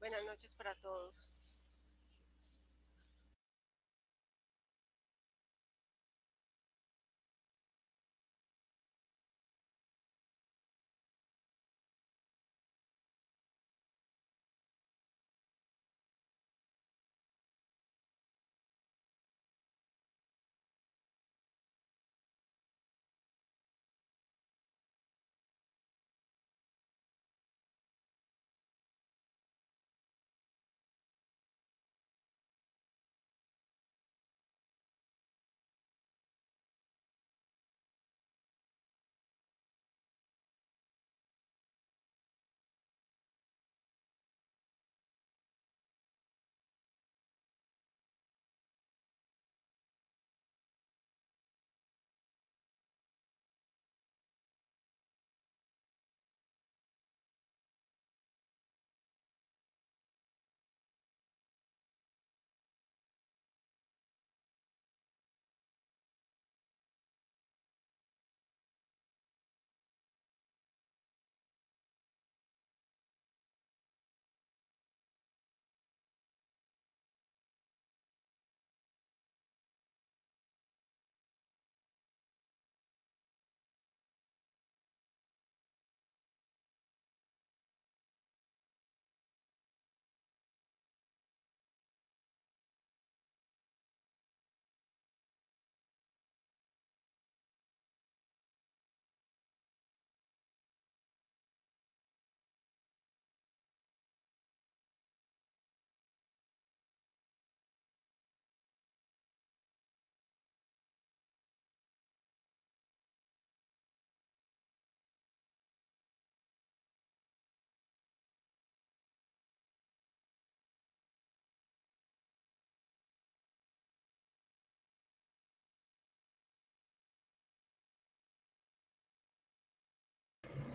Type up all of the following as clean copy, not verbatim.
Buenas noches para todos.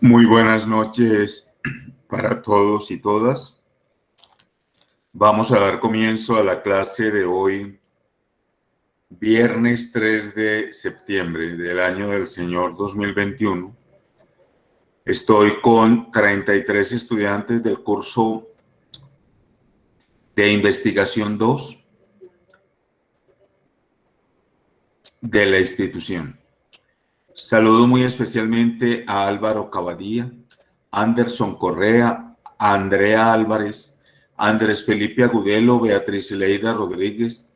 Muy buenas noches para todos y todas. Vamos a dar comienzo a la clase de hoy, viernes 3 de septiembre del año del Señor 2021. Estoy con 33 estudiantes del curso de investigación 2 de la institución. Saludo muy especialmente a Álvaro Cavadía, Anderson Correa, a Andrea Álvarez, Andrés Felipe Agudelo, Beatriz Leida Rodríguez,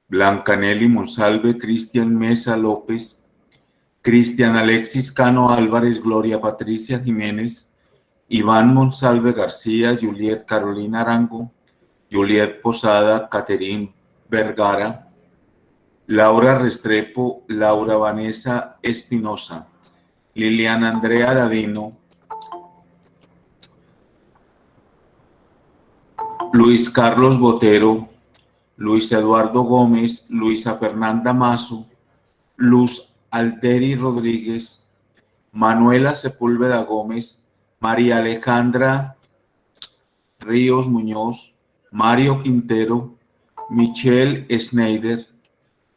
Blanca Nelly Monsalve, Cristian Mesa López, Cristian Alexis Cano Álvarez, Gloria Patricia Jiménez, Iván Monsalve García, Juliet Carolina Arango, Juliet Posada, Caterín Vergara, Laura Restrepo, Laura Vanessa Espinosa, Liliana Andrea Ladino, Luis Carlos Botero, Luis Eduardo Gómez, Luisa Fernanda Mazo, Luz Alteri Rodríguez, Manuela Sepúlveda Gómez, María Alejandra Ríos Muñoz, Mario Quintero, Michelle Schneider,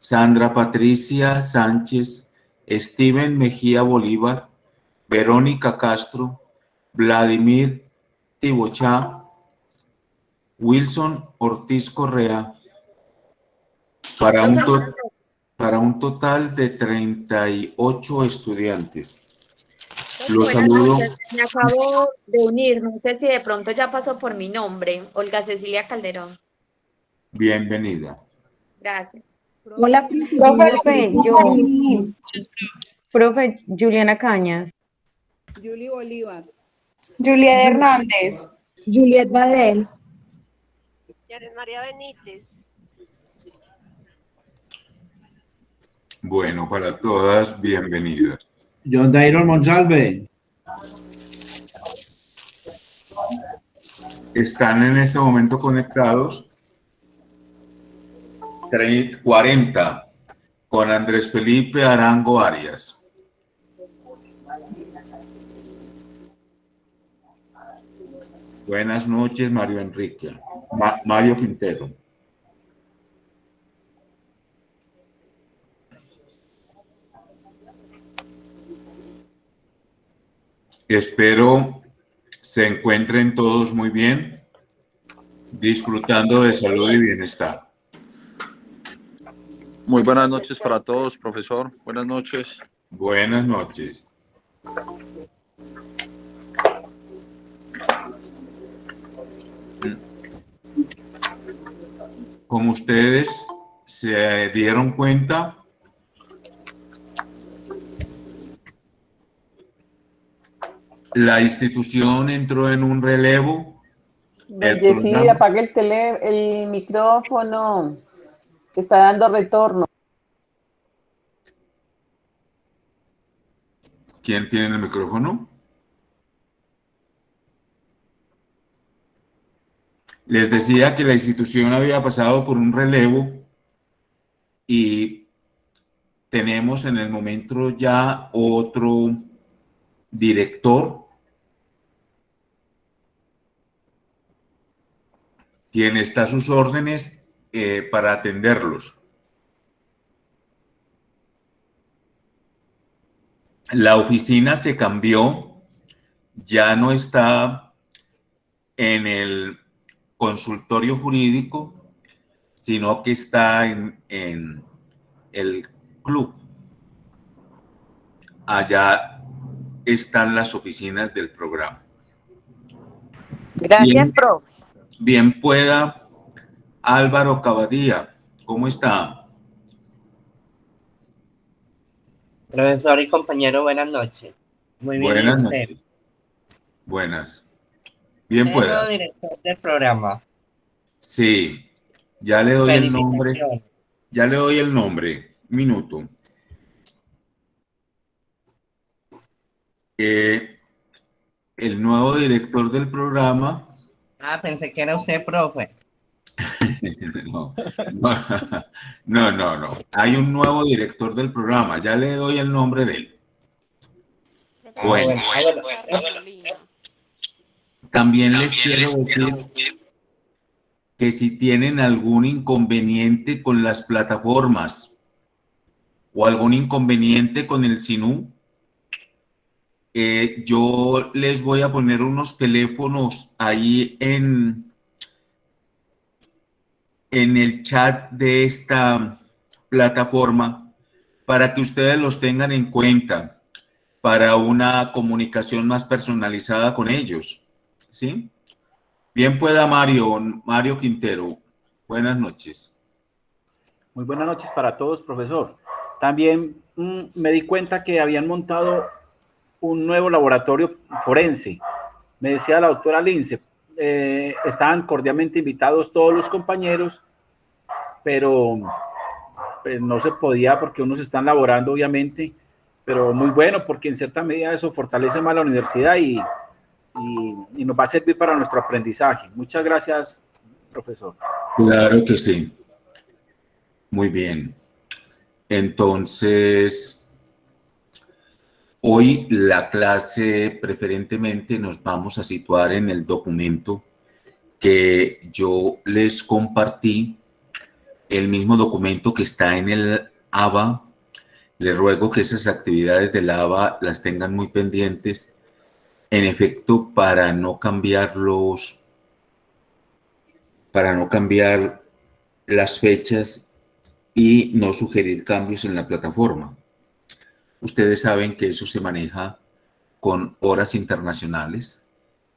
Sandra Patricia Sánchez, Steven Mejía Bolívar, Verónica Castro, Vladimir Tibochá, Wilson Ortiz Correa, para un total de 38 estudiantes. Los Buenas saludo. noches, me acabo de unir, no sé si de pronto ya pasó por mi nombre, Olga Cecilia Calderón. Bienvenida. Gracias. Hola, profe, Juliana Cañas. Julie Bolívar. Juliet Hernández. Juliet Badel. Yaret María Benítez. Bueno, para todas, bienvenidas. John Dairon Monsalve. Están en este momento conectados 40 con Andrés Felipe Arango Arias. Buenas noches, Mario Enrique. Mario Quintero. Espero se encuentren todos muy bien. disfrutando de salud y bienestar. Muy buenas noches para todos, profesor. Buenas noches. Buenas noches. Como ustedes se dieron cuenta, la institución entró en un relevo. Don Jessy, apague el micrófono, que está dando retorno. ¿Quién tiene el micrófono? Les decía que la institución había pasado por un relevo y tenemos en el momento ya otro director, quien está a sus órdenes para atenderlos. La oficina se cambió, ya no está en el consultorio jurídico, sino que está en el club. Allá están las oficinas del programa. Gracias, profe. Bien pueda. Álvaro Cavadía, ¿cómo está? Profesor y compañero, buenas noches. Muy bien. Buenas noches. Buenas. Bien pueda. Director del programa. Sí, ya le doy el nombre. Ya le doy el nombre. Un minuto. El nuevo director del programa. Ah, pensé que era usted, profe. No. Hay un nuevo director del programa. Ya le doy el nombre de él. Bueno. También les quiero decir que si tienen algún inconveniente con las plataformas o algún inconveniente con el SINU, yo les voy a poner unos teléfonos ahí en el chat de esta plataforma para que ustedes los tengan en cuenta para una comunicación más personalizada con ellos. ¿Sí? Bien pueda Mario Quintero. Buenas noches. Muy buenas noches para todos, profesor. También me di cuenta que habían montado un nuevo laboratorio forense. Me decía la doctora Lince, estaban cordialmente invitados todos los compañeros, pero pues, no se podía porque unos están laborando, obviamente, pero muy bueno porque en cierta medida eso fortalece más la universidad y nos va a servir para nuestro aprendizaje. Muchas gracias, profesor. Claro que sí. Muy bien. Entonces, hoy la clase preferentemente nos vamos a situar en el documento que yo les compartí, el mismo documento que está en el ABA. Les ruego que esas actividades del ABA las tengan muy pendientes, en efecto, para no cambiar las fechas y no sugerir cambios en la plataforma. Ustedes saben que eso se maneja con horas internacionales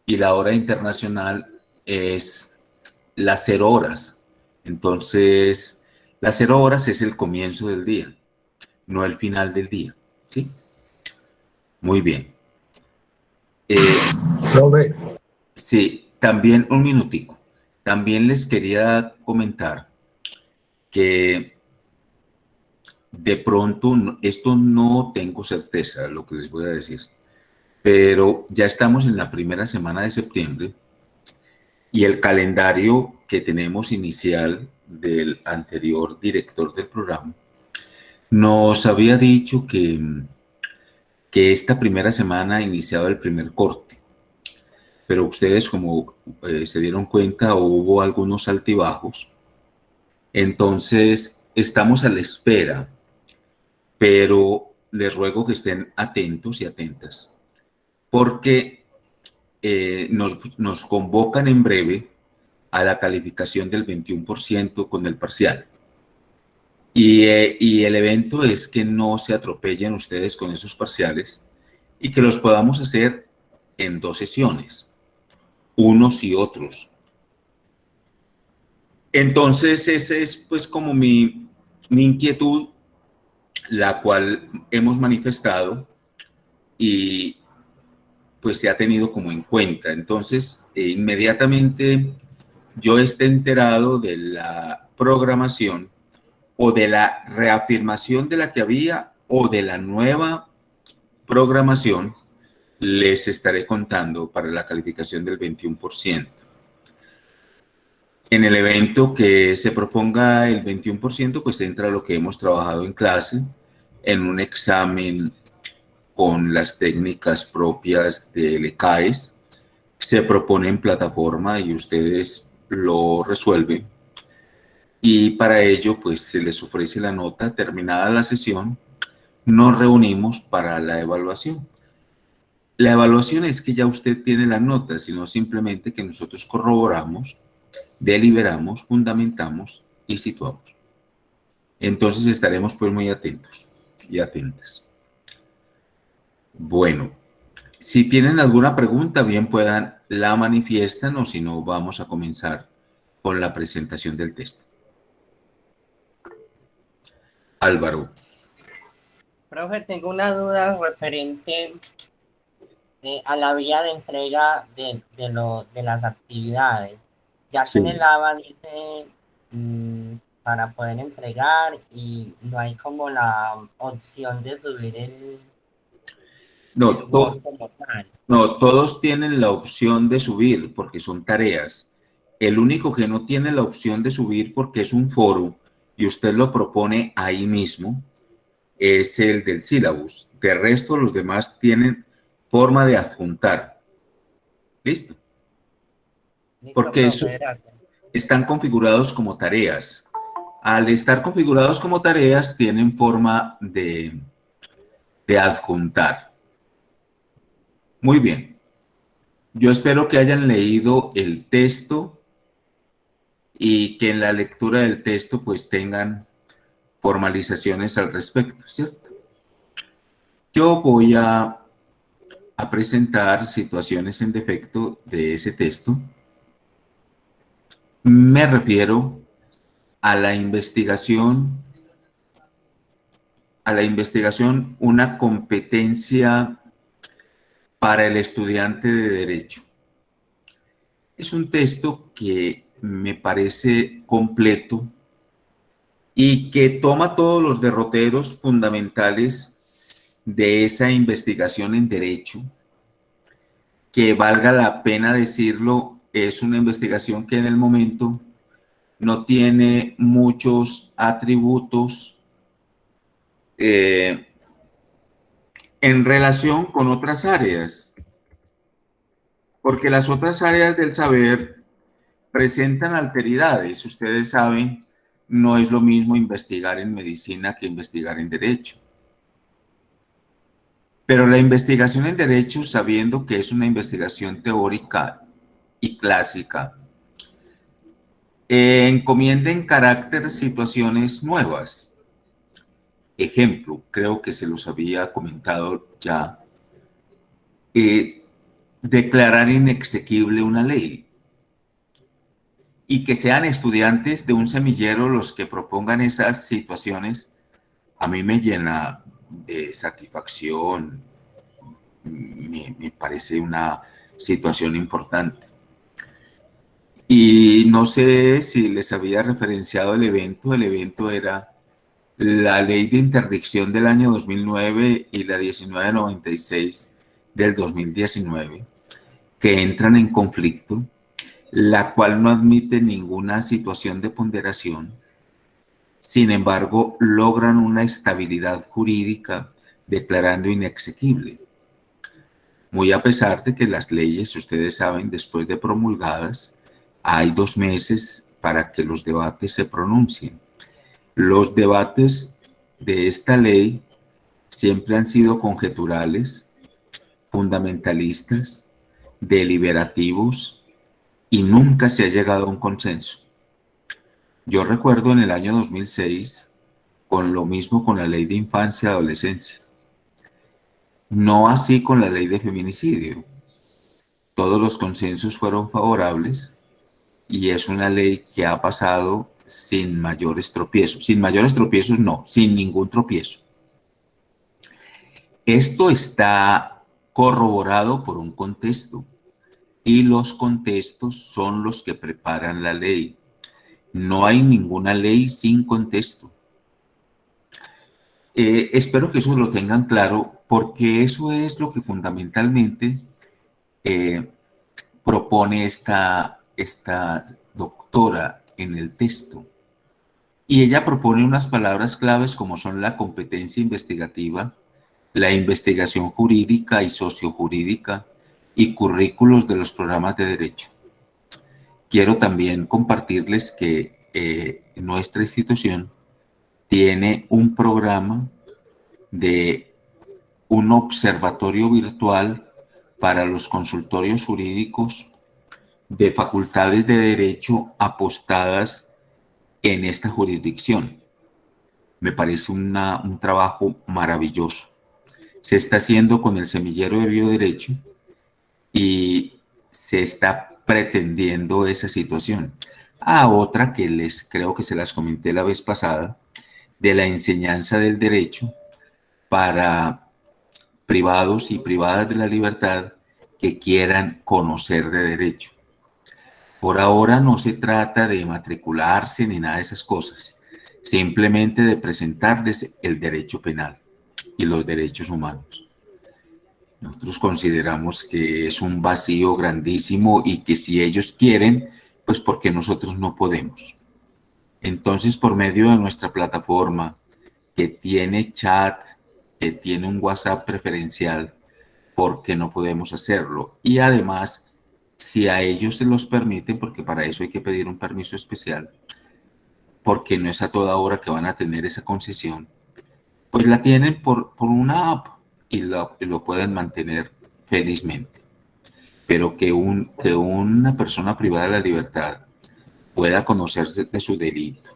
y la hora internacional es las 0 horas. Entonces, las 0 horas es el comienzo del día, no el final del día. ¿Sí? Muy bien. Sí, también un minutico. También les quería comentar que de pronto, esto no tengo certeza de lo que les voy a decir, pero ya estamos en la primera semana de septiembre y el calendario que tenemos inicial del anterior director del programa nos había dicho que esta primera semana iniciaba el primer corte, pero ustedes, como se dieron cuenta, hubo algunos altibajos. Entonces, estamos a la espera, pero les ruego que estén atentos y atentas, porque nos convocan en breve a la calificación del 21% con el parcial. Y el evento es que no se atropellen ustedes con esos parciales y que los podamos hacer en 2 sesiones, unos y otros. Entonces, esa es pues como mi inquietud, la cual hemos manifestado y pues se ha tenido como en cuenta. Entonces, inmediatamente yo esté enterado de la programación o de la reafirmación de la que había o de la nueva programación, les estaré contando para la calificación del 21%. En el evento que se proponga el 21%, pues entra lo que hemos trabajado en clase, en un examen con las técnicas propias del ECAES. Se propone en plataforma y ustedes lo resuelven. Y para ello, pues se les ofrece la nota. Terminada la sesión, nos reunimos para la evaluación. La evaluación es que ya usted tiene la nota, sino simplemente que nosotros corroboramos, deliberamos, fundamentamos y situamos. Entonces estaremos pues muy atentos y atentas. Bueno, si tienen alguna pregunta, bien puedan la manifiestan, o si no, vamos a comenzar con la presentación del texto. Álvaro. Profe, tengo una duda referente a la vía de entrega de las actividades. Ya que Sí. en el ABA dice para poder entregar y no hay como la opción de subir el No, Word como tal. no, todos tienen la opción de subir porque son tareas. El único que no tiene la opción de subir porque es un foro y usted lo propone ahí mismo es el del sílabus. De resto, los demás tienen forma de adjuntar. ¿Listo? Listo, Porque profe, eso gracias. están configurados como tareas. Al estar configurados como tareas, tienen forma de adjuntar. Muy bien. Yo espero que hayan leído el texto y que en la lectura del texto pues tengan formalizaciones al respecto, ¿cierto? Yo voy a presentar situaciones en defecto de ese texto. Me refiero a la investigación, una competencia para el estudiante de Derecho. Es un texto que me parece completo y que toma todos los derroteros fundamentales de esa investigación en Derecho, que valga la pena decirlo, es una investigación que en el momento no tiene muchos atributos en relación con otras áreas, porque las otras áreas del saber presentan alteridades. Ustedes saben, no es lo mismo investigar en medicina que investigar en derecho. Pero la investigación en derecho, sabiendo que es una investigación teórica y clásica, encomienda en carácter situaciones nuevas. Ejemplo, creo que se los había comentado ya, declarar inexequible una ley y que sean estudiantes de un semillero los que propongan esas situaciones, a mí me llena de satisfacción, me parece una situación importante. Y no sé si les había referenciado el evento era la ley de interdicción del año 2009 y la 1996 del 2019, que entran en conflicto, la cual no admite ninguna situación de ponderación. Sin embargo, logran una estabilidad jurídica declarando inexequible. Muy a pesar de que las leyes, ustedes saben, después de promulgadas, hay 2 meses para que los debates se pronuncien. Los debates de esta ley siempre han sido conjeturales, fundamentalistas, deliberativos y nunca se ha llegado a un consenso. Yo recuerdo en el año 2006, con lo mismo con la ley de infancia y adolescencia. No así con la ley de feminicidio. Todos los consensos fueron favorables y es una ley que ha pasado sin mayores tropiezos. Sin mayores tropiezos no, sin ningún tropiezo. Esto está corroborado por un contexto y los contextos son los que preparan la ley. No hay ninguna ley sin contexto. Espero que eso lo tengan claro porque eso es lo que fundamentalmente propone esta doctora en el texto. Y ella propone unas palabras claves como son la competencia investigativa, la investigación jurídica y sociojurídica y currículos de los programas de derecho. Quiero también compartirles que nuestra institución tiene un programa de un observatorio virtual para los consultorios jurídicos de facultades de derecho apostadas en esta jurisdicción. Me parece un trabajo maravilloso. Se está haciendo con el semillero de bioderecho y se está pretendiendo esa situación. Otra que creo que se las comenté la vez pasada, de la enseñanza del derecho para privados y privadas de la libertad que quieran conocer de derecho. Por ahora no se trata de matricularse ni nada de esas cosas, simplemente de presentarles el derecho penal y los derechos humanos. Nosotros consideramos que es un vacío grandísimo y que si ellos quieren, pues porque nosotros no podemos. Entonces, por medio de nuestra plataforma, que tiene chat, que tiene un WhatsApp preferencial, porque no podemos hacerlo. Y además, si a ellos se los permiten, porque para eso hay que pedir un permiso especial, porque no es a toda hora que van a tener esa concesión, pues la tienen por una app y lo pueden mantener felizmente. Pero que una persona privada de la libertad pueda conocer de su delito,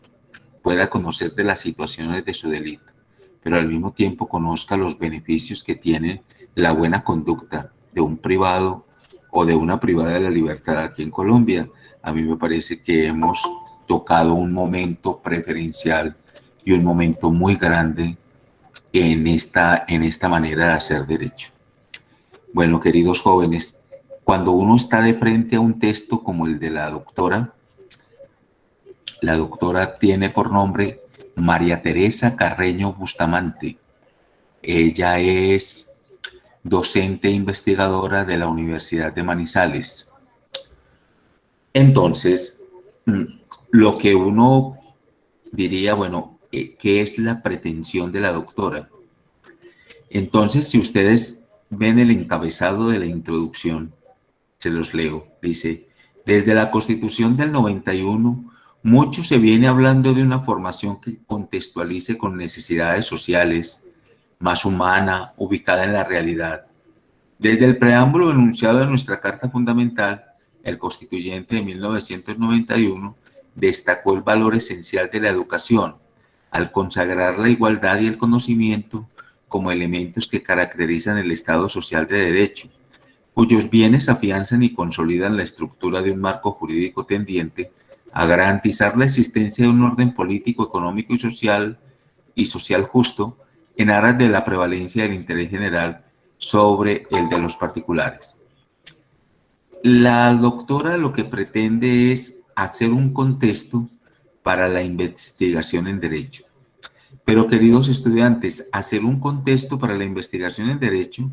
pueda conocer de las situaciones de su delito, pero al mismo tiempo conozca los beneficios que tiene la buena conducta de un privado o de una privada de la libertad aquí en Colombia. A mí me parece que hemos tocado un momento preferencial y un momento muy grande en esta manera de hacer derecho. Bueno, queridos jóvenes, cuando uno está de frente a un texto como el de la doctora tiene por nombre María Teresa Carreño Bustamante. Ella es docente e investigadora de la Universidad de Manizales. Entonces, lo que uno diría, bueno, ¿qué es la pretensión de la doctora? Entonces, si ustedes ven el encabezado de la introducción, se los leo. Dice, desde la Constitución del 91, mucho se viene hablando de una formación que contextualice con necesidades sociales, más humana, ubicada en la realidad. Desde el preámbulo enunciado de nuestra Carta Fundamental, el Constituyente de 1991 destacó el valor esencial de la educación, al consagrar la igualdad y el conocimiento como elementos que caracterizan el Estado social de derecho, cuyos bienes afianzan y consolidan la estructura de un marco jurídico tendiente a garantizar la existencia de un orden político, económico y social justo en aras de la prevalencia del interés general sobre el de los particulares. La doctora lo que pretende es hacer un contexto para la investigación en derecho. Pero, queridos estudiantes, hacer un contexto para la investigación en derecho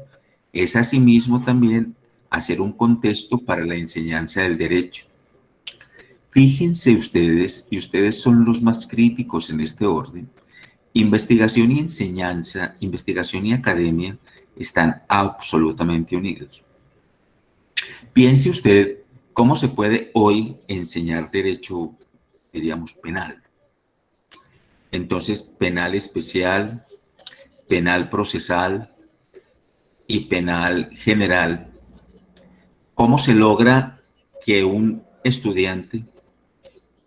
es asimismo también hacer un contexto para la enseñanza del derecho. Fíjense ustedes, y ustedes son los más críticos en este orden, investigación y enseñanza, investigación y academia están absolutamente unidos. Piense usted cómo se puede hoy enseñar derecho, diríamos, penal. Entonces, penal especial, penal procesal y penal general. ¿Cómo se logra que un estudiante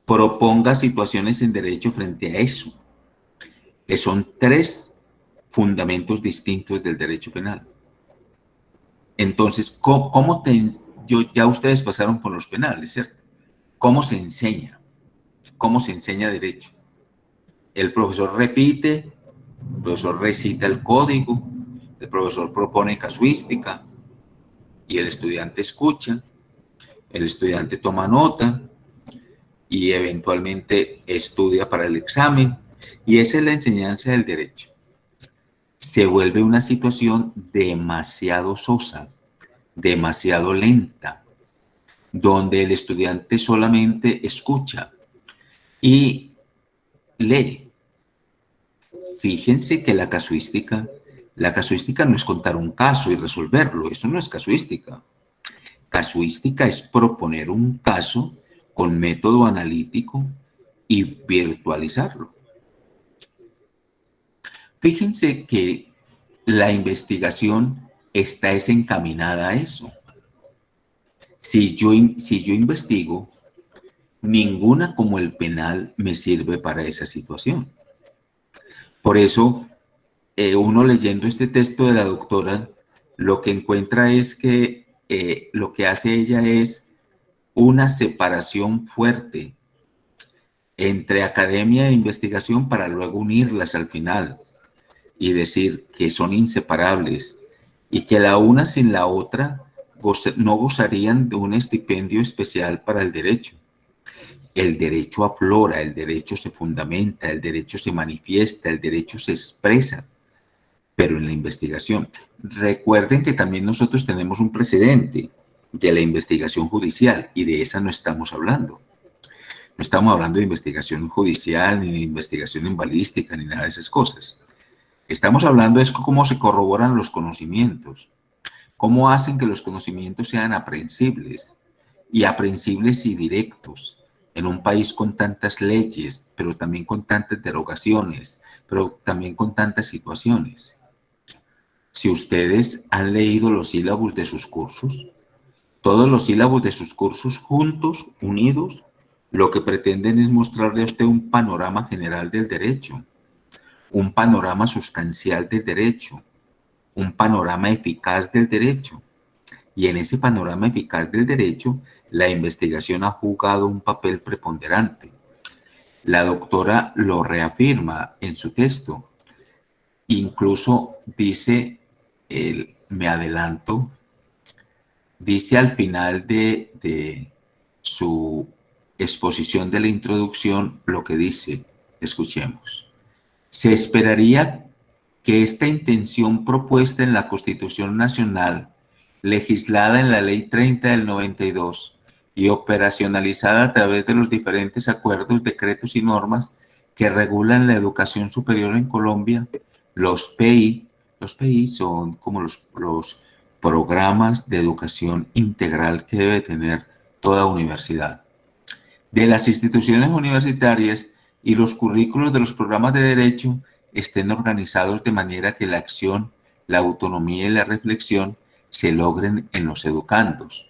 proponga situaciones en derecho frente a eso, que son 3 fundamentos distintos del derecho penal. Entonces, ya ustedes pasaron por los penales, ¿cierto? ¿Cómo se enseña? ¿Cómo se enseña derecho? El profesor repite, el profesor recita el código, el profesor propone casuística y el estudiante escucha, el estudiante toma nota y eventualmente estudia para el examen. Y esa es la enseñanza del derecho. Se vuelve una situación demasiado sosa, demasiado lenta, donde el estudiante solamente escucha y lee. Fíjense que la casuística no es contar un caso y resolverlo, eso no es casuística. Casuística es proponer un caso con método analítico y virtualizarlo. Fíjense que la investigación está encaminada a eso. Si yo investigo, ninguna como el penal me sirve para esa situación. Por eso, uno leyendo este texto de la doctora, lo que encuentra es que lo que hace ella es una separación fuerte entre academia e investigación para luego unirlas al final y decir que son inseparables y que la una sin la otra no gozarían de un estipendio especial para el derecho. El derecho aflora, el derecho se fundamenta, el derecho se manifiesta, el derecho se expresa, pero en la investigación. Recuerden que también nosotros tenemos un precedente de la investigación judicial y de esa no estamos hablando. No estamos hablando de investigación judicial, ni de investigación en balística, ni nada de esas cosas. Estamos hablando de cómo se corroboran los conocimientos, cómo hacen que los conocimientos sean aprehensibles y directos en un país con tantas leyes, pero también con tantas derogaciones, pero también con tantas situaciones. Si ustedes han leído los sílabos de sus cursos, todos los sílabos de sus cursos juntos, unidos, lo que pretenden es mostrarle a usted un panorama general del derecho, un panorama sustancial del derecho, un panorama eficaz del derecho. Y en ese panorama eficaz del derecho, la investigación ha jugado un papel preponderante. La doctora lo reafirma en su texto. Incluso dice, me adelanto, dice al final de su exposición de la introducción lo que dice, escuchemos. Se esperaría que esta intención propuesta en la Constitución Nacional, legislada en la Ley 30 del 92 y operacionalizada a través de los diferentes acuerdos, decretos y normas que regulan la educación superior en Colombia, los PI son como los programas de educación integral que debe tener toda universidad, de las instituciones universitarias y los currículos de los programas de derecho estén organizados de manera que la acción, la autonomía y la reflexión se logren en los educandos.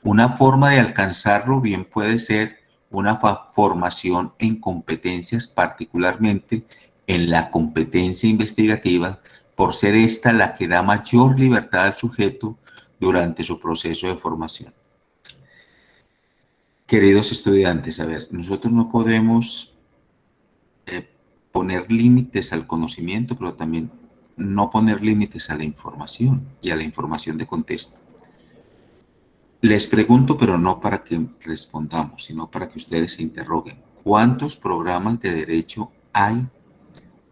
Una forma de alcanzarlo bien puede ser una formación en competencias, particularmente en la competencia investigativa, por ser esta la que da mayor libertad al sujeto durante su proceso de formación. Queridos estudiantes, a ver, nosotros no podemos poner límites al conocimiento, pero también no poner límites a la información y a la información de contexto. Les pregunto, pero no para que respondamos, sino para que ustedes se interroguen. ¿Cuántos programas de derecho hay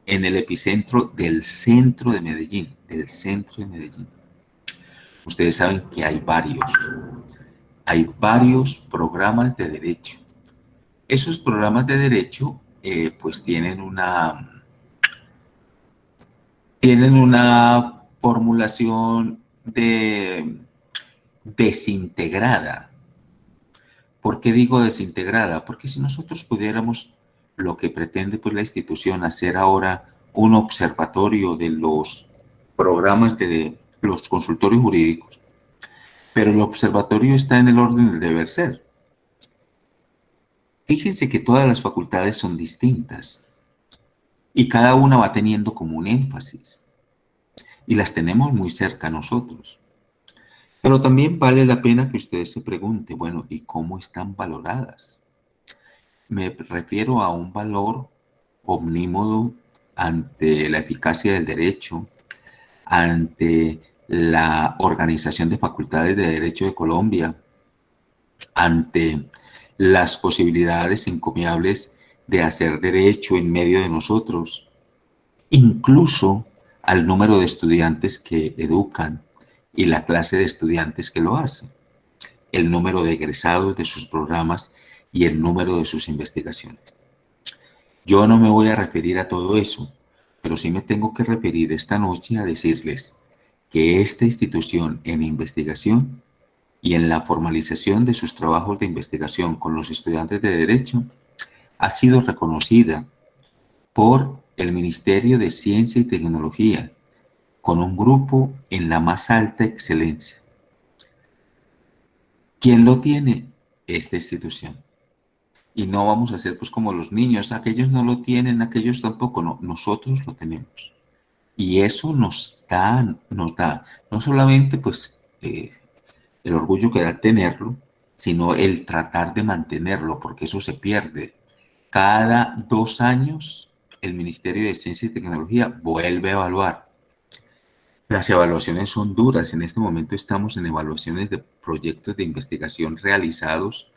en el epicentro del centro de Medellín? Del centro de Medellín. Ustedes saben que hay varios. Hay varios programas de derecho. Esos programas de derecho pues tienen una formulación desintegrada. ¿Por qué digo desintegrada? Porque si nosotros pudiéramos, lo que pretende pues la institución, hacer ahora un observatorio de los programas de los consultorios jurídicos, pero el observatorio está en el orden del deber ser. Fíjense que todas las facultades son distintas y cada una va teniendo como un énfasis y las tenemos muy cerca a nosotros. Pero también vale la pena que ustedes se pregunten, bueno, ¿y cómo están valoradas? Me refiero a un valor omnímodo ante la eficacia del derecho, ante la Organización de Facultades de Derecho de Colombia, ante las posibilidades encomiables de hacer derecho en medio de nosotros, incluso al número de estudiantes que educan y la clase de estudiantes que lo hacen, el número de egresados de sus programas y el número de sus investigaciones. Yo no me voy a referir a todo eso, pero sí me tengo que referir esta noche a decirles que esta institución en investigación y en la formalización de sus trabajos de investigación con los estudiantes de Derecho ha sido reconocida por el Ministerio de Ciencia y Tecnología con un grupo en la más alta excelencia. ¿Quién lo tiene? Esta institución. Y no vamos a ser pues como los niños, aquellos no lo tienen, aquellos tampoco, no, nosotros lo tenemos. Y eso nos da no solamente pues el orgullo que da tenerlo, sino el tratar de mantenerlo, porque eso se pierde. Cada 2 años el Ministerio de Ciencia y Tecnología vuelve a evaluar. Las evaluaciones son duras. En este momento estamos en evaluaciones de proyectos de investigación realizados,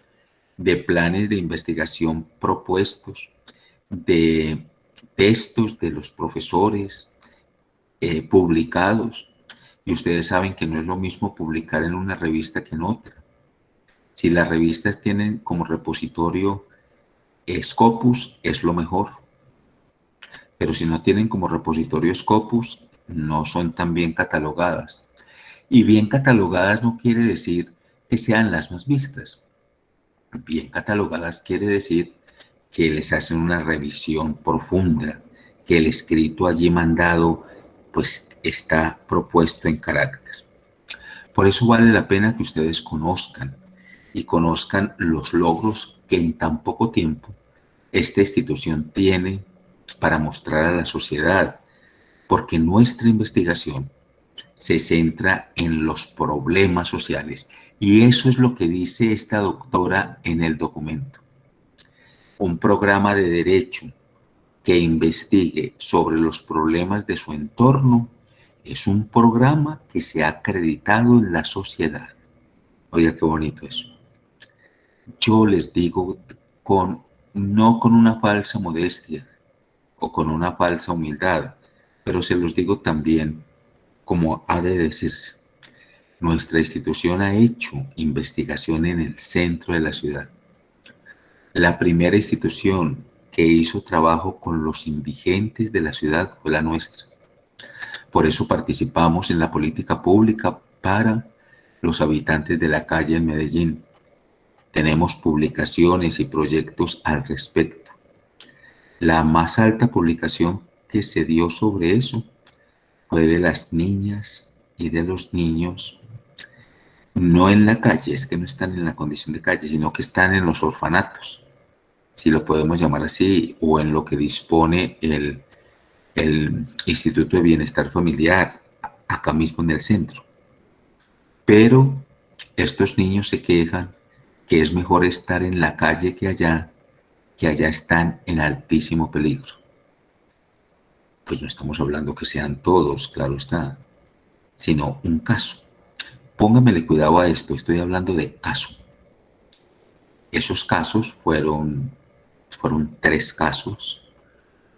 de planes de investigación propuestos, de textos de los profesores publicados. Y ustedes saben que no es lo mismo publicar en una revista que en otra. Si las revistas tienen como repositorio Scopus, es lo mejor. Pero si no tienen como repositorio Scopus, no son tan bien catalogadas. Y bien catalogadas no quiere decir que sean las más vistas. Bien catalogadas quiere decir que les hacen una revisión profunda, que el escrito allí mandado pues está propuesto en carácter. Por eso vale la pena que ustedes conozcan y conozcan los logros que en tan poco tiempo esta institución tiene para mostrar a la sociedad, porque nuestra investigación se centra en los problemas sociales y eso es lo que dice esta doctora en el documento. Un programa de derecho que investigue sobre los problemas de su entorno es un programa que se ha acreditado en la sociedad. Oiga, qué bonito eso. Yo les digo no con una falsa modestia o con una falsa humildad, pero se los digo también como ha de decirse. Nuestra institución ha hecho investigación en el centro de la ciudad. La primera institución que hizo trabajo con los indigentes de la ciudad fue la nuestra. Por eso participamos en la política pública para los habitantes de la calle en Medellín. Tenemos publicaciones y proyectos al respecto. La más alta publicación que se dio sobre eso fue de las niñas y de los niños, no en la calle, es que no están en la condición de calle, sino que están en los orfanatos, si lo podemos llamar así, o en lo que dispone el Instituto de Bienestar Familiar, acá mismo en el centro. Pero estos niños se quejan que es mejor estar en la calle que allá están en altísimo peligro. Pues no estamos hablando que sean todos, claro está, sino un caso. Póngamele cuidado a esto, estoy hablando de caso. Esos casos fueron 3 casos.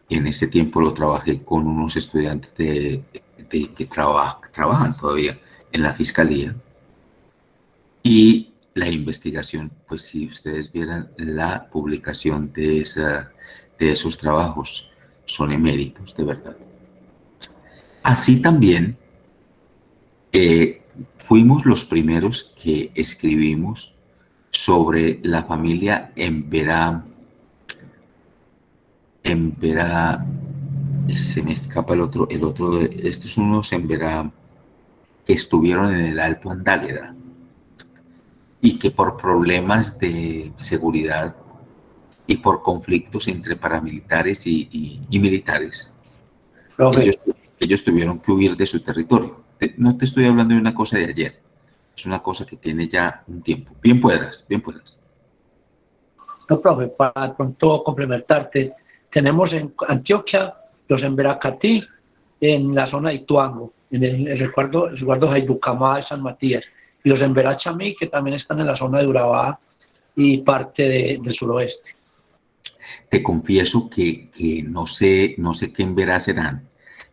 Y en ese tiempo lo trabajé con unos estudiantes que trabajan todavía en la fiscalía. Y la investigación, pues si ustedes vieran la publicación de esos trabajos, son eméritos, de verdad. Así también fuimos los primeros que escribimos sobre la familia Emberá, se me escapa el otro, estos son unos Emberá que estuvieron en el Alto Andágueda y que por problemas de seguridad y por conflictos entre paramilitares y militares, Profe, ellos tuvieron que huir de su territorio. No te estoy hablando de una cosa de ayer, es una cosa que tiene ya un tiempo. Bien puedas, bien puedas. no, profe, para pronto complementarte, tenemos en Antioquia los Emberacatí en la zona de Ituango, en el resguardo Jaibucamá de San Matías, y los Emberachamí que también están en la zona de Urabá y parte del suroeste. Te confieso que no sé qué Emberá serán,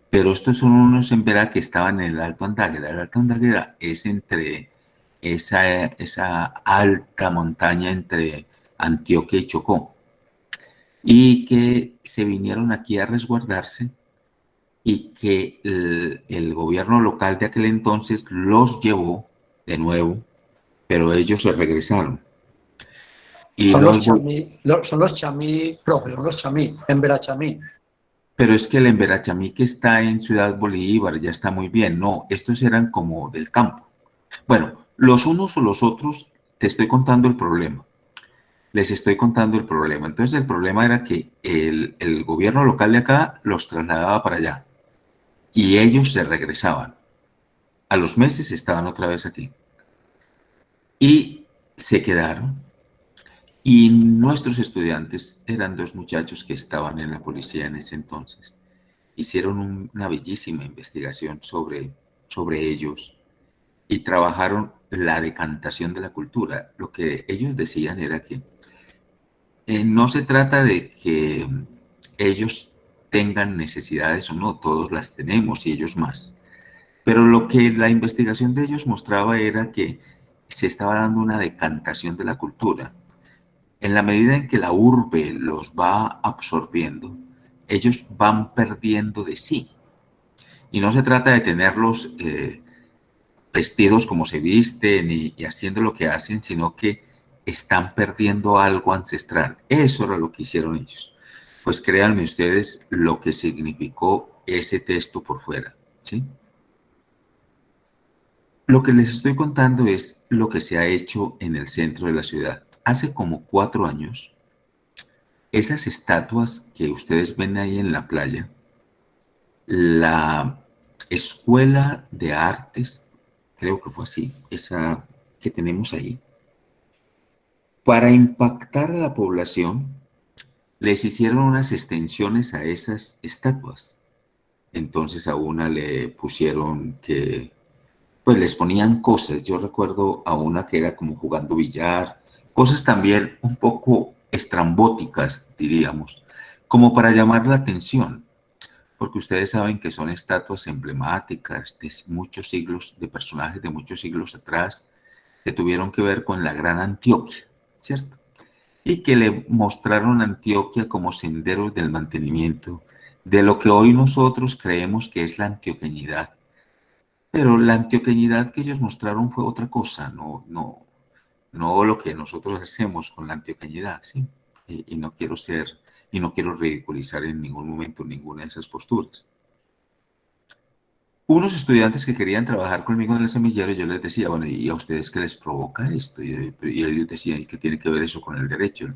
pero estos son unos Emberá que estaban en el Alto Andágueda. El Alto Andágueda es entre esa alta montaña entre Antioquia y Chocó, y que se vinieron aquí a resguardarse y que el gobierno local de aquel entonces los llevó de nuevo, pero ellos se regresaron. Y Son los los chamí, profe, son los chamí, Emberachamí. Pero es que el Emberachamí que está en Ciudad Bolívar ya está muy bien. No, estos eran como del campo. Bueno, los unos o los otros, te estoy contando el problema. Les estoy contando el problema. Entonces el problema era que el gobierno local de acá los trasladaba para allá y ellos se regresaban. A los meses estaban otra vez aquí. Y se quedaron. Y nuestros estudiantes eran dos muchachos que estaban en la policía en ese entonces. Hicieron una bellísima investigación sobre ellos y trabajaron la decantación de la cultura. Lo que ellos decían era que no se trata de que ellos tengan necesidades o no, todos las tenemos y ellos más. Pero lo que la investigación de ellos mostraba era que se estaba dando una decantación de la cultura. En la medida en que la urbe los va absorbiendo, ellos van perdiendo de sí. Y no se trata de tenerlos vestidos como se visten y haciendo lo que hacen, sino que están perdiendo algo ancestral. Eso era lo que hicieron ellos. Pues créanme ustedes lo que significó ese texto por fuera, ¿sí? Lo que les estoy contando es lo que se ha hecho en el centro de la ciudad. Hace como 4 años, esas estatuas que ustedes ven ahí en la playa, la Escuela de Artes, creo que fue así, esa que tenemos ahí, para impactar a la población, les hicieron unas extensiones a esas estatuas. Entonces a una le pusieron que, pues les ponían cosas. Yo recuerdo a una que era como jugando billar, cosas también un poco estrambóticas, diríamos, como para llamar la atención, porque ustedes saben que son estatuas emblemáticas de muchos siglos, de personajes de muchos siglos atrás, que tuvieron que ver con la gran Antioquia, ¿cierto? Y que le mostraron a Antioquia como senderos del mantenimiento de lo que hoy nosotros creemos que es la antioqueñidad. Pero la antioqueñidad que ellos mostraron fue otra cosa, no lo que nosotros hacemos con la antioqueñidad, ¿sí? Y no quiero ridiculizar en ningún momento ninguna de esas posturas. Unos estudiantes que querían trabajar conmigo en el semillero, yo les decía, bueno, ¿y a ustedes qué les provoca esto? Y ellos decían, ¿y qué tiene que ver eso con el derecho?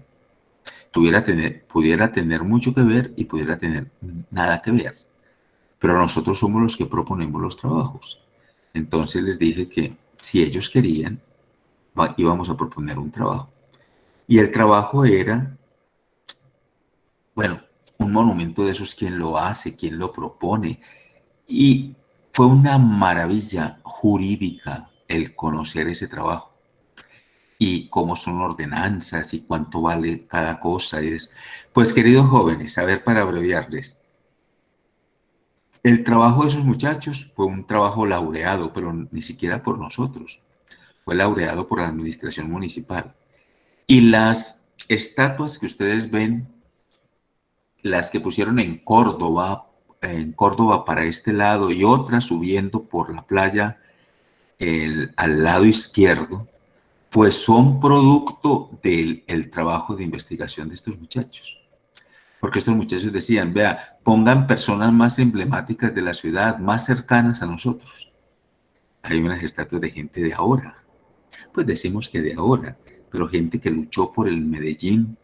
Pudiera tener mucho que ver y pudiera tener nada que ver, pero nosotros somos los que proponemos los trabajos. Entonces les dije que si ellos querían, íbamos a proponer un trabajo. Y el trabajo era, bueno, un monumento de esos, ¿quién lo hace? ¿Quién lo propone? Y fue una maravilla jurídica el conocer ese trabajo y cómo son ordenanzas y cuánto vale cada cosa. Pues queridos jóvenes, a ver, para abreviarles, el trabajo de esos muchachos fue un trabajo laureado, pero ni siquiera por nosotros, fue laureado por la administración municipal. Y las estatuas que ustedes ven, las que pusieron en Córdoba para este lado y otras subiendo por la playa al lado izquierdo, pues son producto del trabajo de investigación de estos muchachos. Porque estos muchachos decían, vea, pongan personas más emblemáticas de la ciudad, más cercanas a nosotros. Hay unas estatuas de gente de ahora, pues decimos que de ahora, pero gente que luchó por el Medellín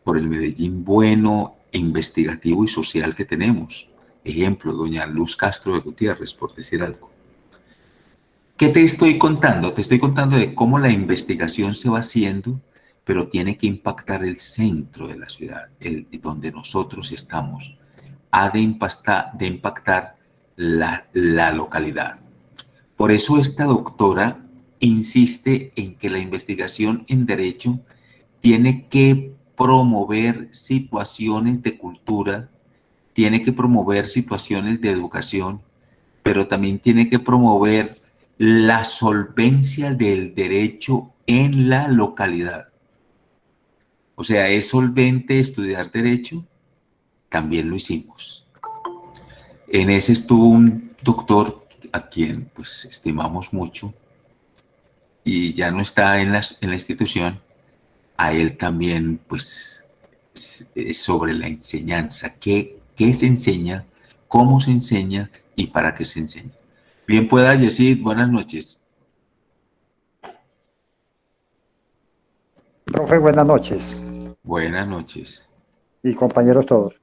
por el Medellín bueno, investigativo y social que tenemos. Ejemplo, doña Luz Castro de Gutiérrez, por decir algo. ¿Qué te estoy contando? Te estoy contando de cómo la investigación se va haciendo, pero tiene que impactar el centro de la ciudad, donde nosotros estamos. Ha de impactar la localidad. Por eso esta doctora insiste en que la investigación en derecho tiene que promover situaciones de cultura, tiene que promover situaciones de educación, pero también tiene que promover la solvencia del derecho en la localidad. O sea, ¿es solvente estudiar derecho? También lo hicimos. En ese estuvo un doctor a quien pues estimamos mucho y ya no está en la institución. A él también pues sobre la enseñanza, qué se enseña, cómo se enseña y para qué se enseña. Bien pueda, Yesid, buenas noches. Profe, buenas noches. Buenas noches. Y compañeros todos.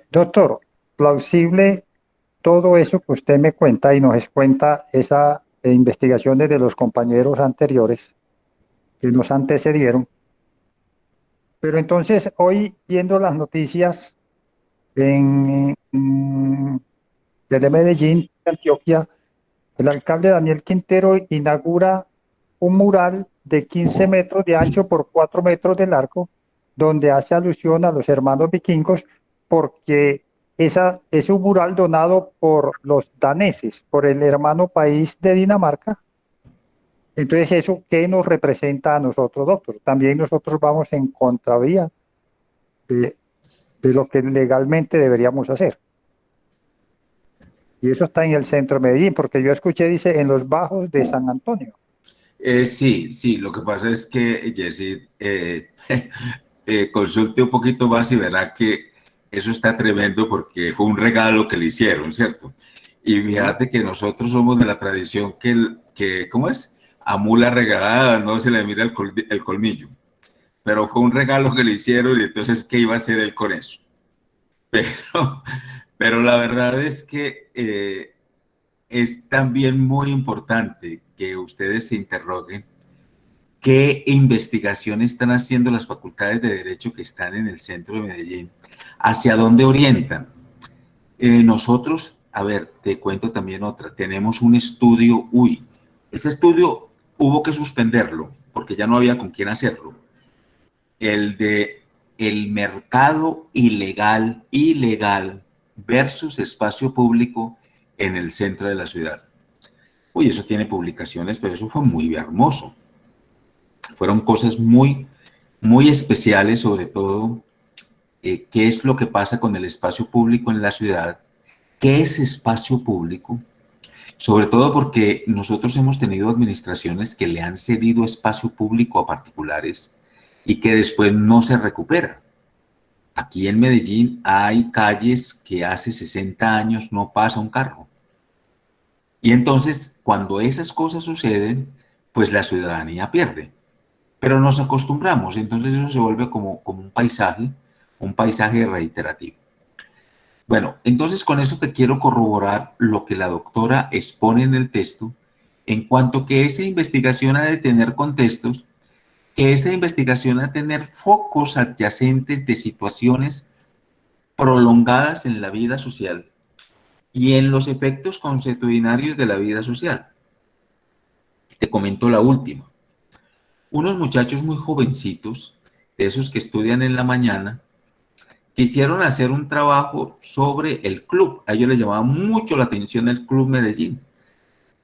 Doctor, plausible todo eso que usted me cuenta y nos cuenta esa investigaciones de los compañeros anteriores que nos antecedieron. Pero entonces hoy viendo las noticias desde Medellín, Antioquia, el alcalde Daniel Quintero inaugura un mural de 15 metros de ancho por 4 metros de largo, donde hace alusión a los hermanos vikingos, porque es un mural donado por los daneses, por el hermano país de Dinamarca. Entonces, ¿eso qué nos representa a nosotros, doctor? También nosotros vamos en contravía de lo que legalmente deberíamos hacer. Y eso está en el centro de Medellín, porque yo escuché, dice, en los bajos de San Antonio. Sí, lo que pasa es que, Yesid, consulte un poquito más y verá que eso está tremendo porque fue un regalo que le hicieron, ¿cierto? Y fíjate que nosotros somos de la tradición que ¿cómo es? A mula regalada no se le mira el colmillo. Pero fue un regalo que le hicieron y entonces, ¿qué iba a hacer él con eso? Pero la verdad es que es también muy importante que ustedes se interroguen qué investigación están haciendo las facultades de Derecho que están en el centro de Medellín, hacia dónde orientan. Nosotros, a ver, te cuento también otra, tenemos un estudio, ese estudio hubo que suspenderlo porque ya no había con quién hacerlo, el de el mercado ilegal versus espacio público en el centro de la ciudad. Eso tiene publicaciones, pero eso fue muy hermoso. Fueron cosas muy, muy especiales, sobre todo, qué es lo que pasa con el espacio público en la ciudad, qué es espacio público, sobre todo porque nosotros hemos tenido administraciones que le han cedido espacio público a particulares y que después no se recupera. Aquí en Medellín hay calles que hace 60 años no pasa un carro. Y entonces, cuando esas cosas suceden, pues la ciudadanía pierde. Pero nos acostumbramos, entonces eso se vuelve como un paisaje reiterativo. Bueno, entonces con eso te quiero corroborar lo que la doctora expone en el texto, en cuanto que esa investigación ha de tener contextos, que esa investigación ha de tener focos adyacentes de situaciones prolongadas en la vida social y en los efectos consuetudinarios de la vida social. Te comento la última. Unos muchachos muy jovencitos, de esos que estudian en la mañana, quisieron hacer un trabajo sobre el club. A ellos les llamaba mucho la atención el Club Medellín,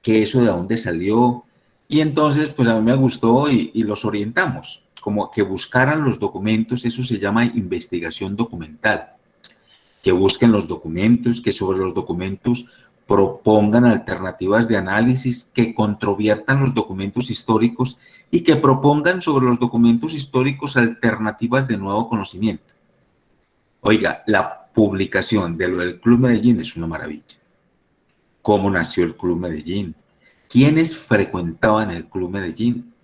que eso de dónde salió. Y entonces, pues a mí me gustó y los orientamos, como que buscaran los documentos, eso se llama investigación documental. Que busquen los documentos, que sobre los documentos propongan alternativas de análisis, que controviertan los documentos históricos y que propongan sobre los documentos históricos alternativas de nuevo conocimiento. Oiga, la publicación de lo del Club Medellín es una maravilla. ¿Cómo nació el Club Medellín? ¿Quiénes frecuentaban el Club Medellín?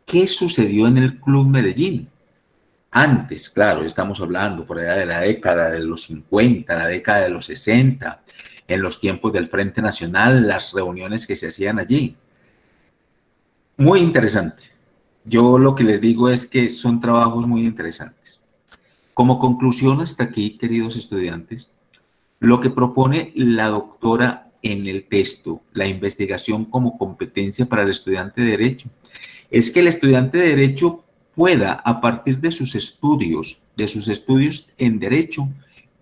¿Qué sucedió en el Club Medellín? Antes, claro, estamos hablando por allá de la década de los 50, la década de los 60, en los tiempos del Frente Nacional, las reuniones que se hacían allí. Muy interesante. Yo lo que les digo es que son trabajos muy interesantes. Como conclusión hasta aquí, queridos estudiantes, lo que propone la doctora en el texto, la investigación como competencia para el estudiante de Derecho, es que el estudiante de Derecho pueda, a partir de sus estudios en Derecho,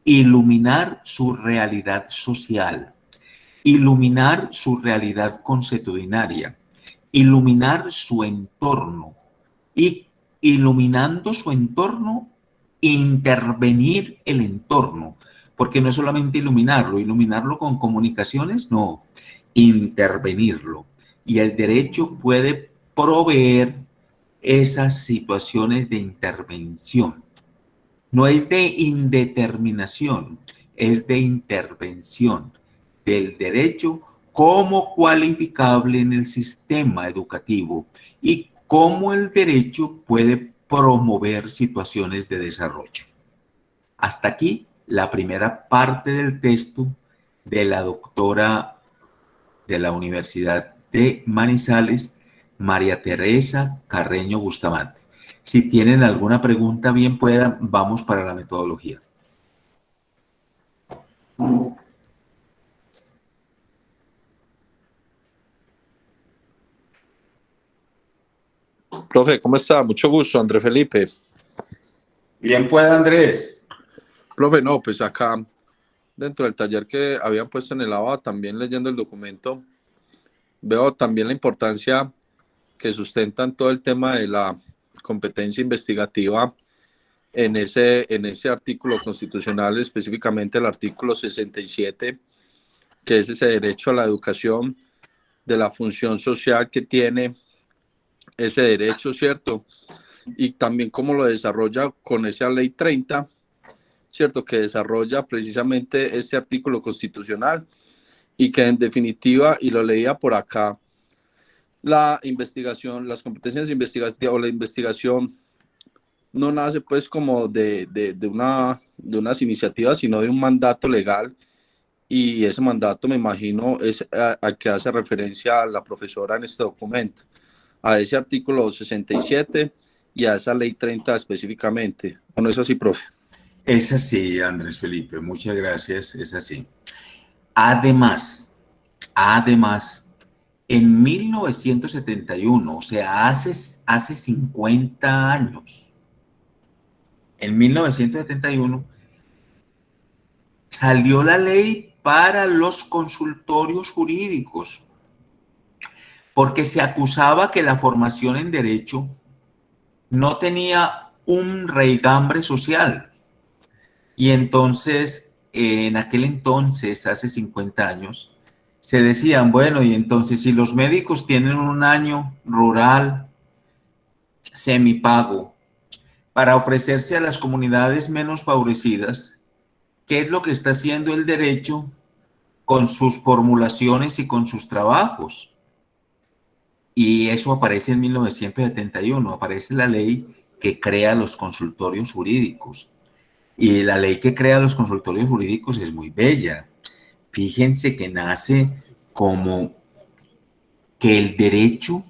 iluminar su realidad social, iluminar su realidad consuetudinaria, iluminar su entorno y, iluminando su entorno, intervenir el entorno, porque no es solamente iluminarlo con comunicaciones, no, intervenirlo. Y el derecho puede proveer esas situaciones de intervención. No es de indeterminación, es de intervención del derecho como cualificable en el sistema educativo y cómo el derecho puede promover situaciones de desarrollo. Hasta aquí la primera parte del texto de la doctora de la Universidad de Manizales, María Teresa Carreño Bustamante. Si tienen alguna pregunta, bien puedan, vamos para la metodología. Profe, ¿cómo está? Mucho gusto, Andrés Felipe. Bien pueda, Andrés. Profe, no, pues acá, dentro del taller que habían puesto en el ABA, también leyendo el documento, veo también la importancia que sustentan todo el tema de la competencia investigativa en ese artículo constitucional, específicamente el artículo 67, que es ese derecho a la educación, de la función social que tiene ese derecho, ¿cierto? Y también cómo lo desarrolla con esa ley 30, ¿cierto? Que desarrolla precisamente ese artículo constitucional y que en definitiva, y lo leía por acá, la investigación, las competencias investigativas o la investigación no nace pues como de unas iniciativas, sino de un mandato legal, y ese mandato, me imagino, es al que hace referencia a la profesora en este documento, a ese artículo 67 y a esa ley 30 específicamente. ¿O no es así, profe? Es así, Andrés Felipe, muchas gracias, es así. Además, en 1971, o sea, hace 50 años, en 1971, salió la ley para los consultorios jurídicos, porque se acusaba que la formación en derecho no tenía un raigambre social. Y entonces, en aquel entonces, hace 50 años, se decían, bueno, y entonces si los médicos tienen un año rural semipago para ofrecerse a las comunidades menos favorecidas, ¿qué es lo que está haciendo el derecho con sus formulaciones y con sus trabajos? Y eso aparece en 1971, aparece la ley que crea los consultorios jurídicos. Y la ley que crea los consultorios jurídicos es muy bella. Fíjense que nace como que el derecho,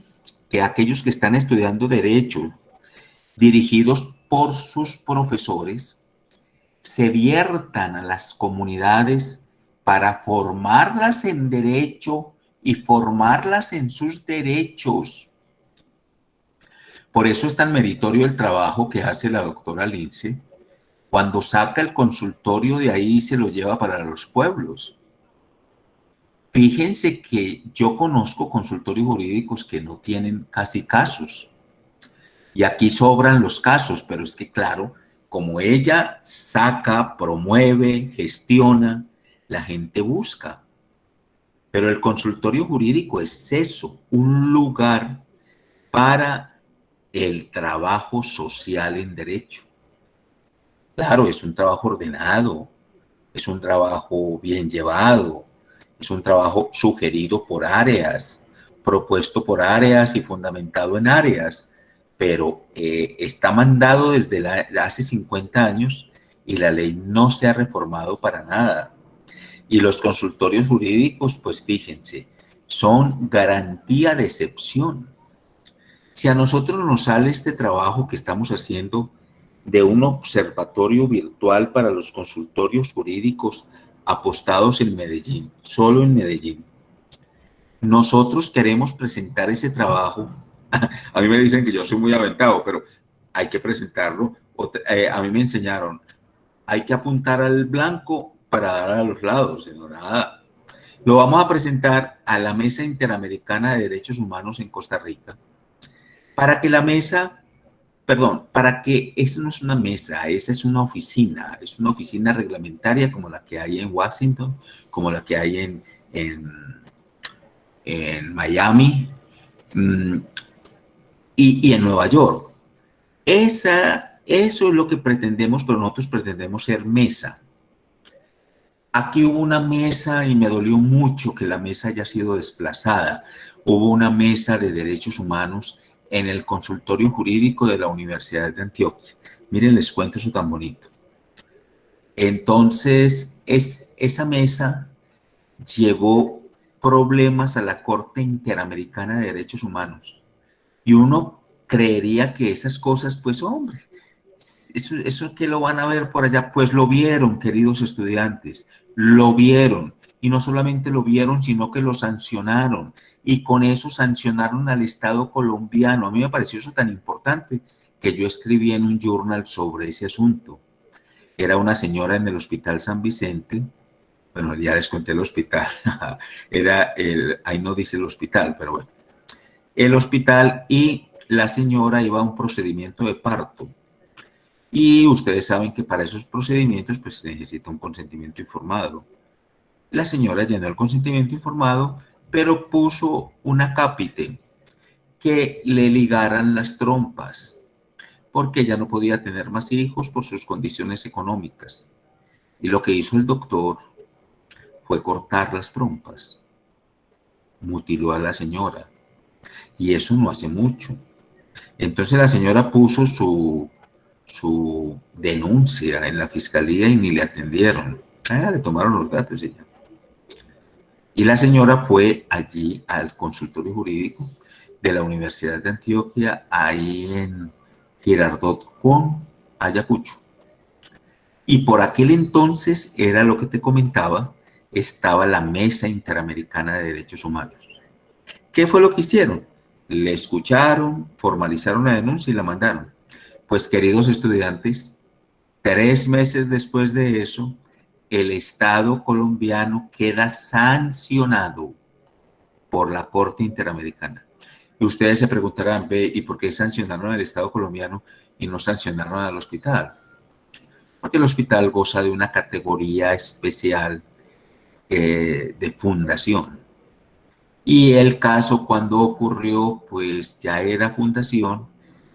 que aquellos que están estudiando derecho, dirigidos por sus profesores, se viertan a las comunidades para formarlas en derecho y formarlas en sus derechos. Por eso es tan meritorio el trabajo que hace la doctora Lince. Cuando saca el consultorio de ahí, se lo lleva para los pueblos. Fíjense que yo conozco consultorios jurídicos que no tienen casi casos. Y aquí sobran los casos, pero es que claro, como ella saca, promueve, gestiona, la gente busca. Pero el consultorio jurídico es eso, un lugar para el trabajo social en derecho. Claro, es un trabajo ordenado, es un trabajo bien llevado, es un trabajo sugerido por áreas, propuesto por áreas y fundamentado en áreas, pero está mandado desde hace 50 años y la ley no se ha reformado para nada. Y los consultorios jurídicos, pues fíjense, son garantía de excepción. Si a nosotros nos sale este trabajo que estamos haciendo de un observatorio virtual para los consultorios jurídicos apostados en Medellín, solo en Medellín, nosotros queremos presentar ese trabajo. A mí me dicen que yo soy muy aventado, pero hay que presentarlo. A mí me enseñaron, hay que apuntar al blanco para dar a los lados, no nada. Lo vamos a presentar a la Mesa Interamericana de Derechos Humanos en Costa Rica, para que la mesa, perdón, para que esa no es una mesa, esa es una oficina reglamentaria como la que hay en Washington, como la que hay en Miami y en Nueva York. Eso es lo que pretendemos, pero nosotros pretendemos ser mesa. Aquí hubo una mesa y me dolió mucho que la mesa haya sido desplazada. Hubo una mesa de derechos humanos en el consultorio jurídico de la Universidad de Antioquia. Miren, les cuento eso tan bonito. Entonces, esa mesa llevó problemas a la Corte Interamericana de Derechos Humanos. Y uno creería que esas cosas, pues, hombre, eso que lo van a ver por allá, pues lo vieron, queridos estudiantes, lo vieron. Y no solamente lo vieron, sino que lo sancionaron. Y con eso sancionaron al Estado colombiano. A mí me pareció eso tan importante que yo escribí en un journal sobre ese asunto. Era una señora en el Hospital San Vicente. Bueno, ya les conté el hospital. Ahí no dice el hospital, pero bueno. El hospital, y la señora iba a un procedimiento de parto. Y ustedes saben que para esos procedimientos pues se necesita un consentimiento informado. La señora llenó el consentimiento informado, pero puso un acápite que le ligaran las trompas, porque ella no podía tener más hijos por sus condiciones económicas. Y lo que hizo el doctor fue cortar las trompas. Mutiló a la señora. Y eso no hace mucho. Entonces la señora puso su denuncia en la fiscalía y ni le atendieron. Le tomaron los datos y ya. Y la señora fue allí al consultorio jurídico de la Universidad de Antioquia, ahí en Girardot con Ayacucho. Y por aquel entonces, era lo que te comentaba, estaba la Mesa Interamericana de Derechos Humanos. ¿Qué fue lo que hicieron? Le escucharon, formalizaron la denuncia y la mandaron. Pues, queridos estudiantes, 3 meses después de eso, el Estado colombiano queda sancionado por la Corte Interamericana. Y ustedes se preguntarán, ¿y por qué sancionaron al Estado colombiano y no sancionaron al hospital? Porque el hospital goza de una categoría especial de fundación. Y el caso, cuando ocurrió, pues ya era fundación,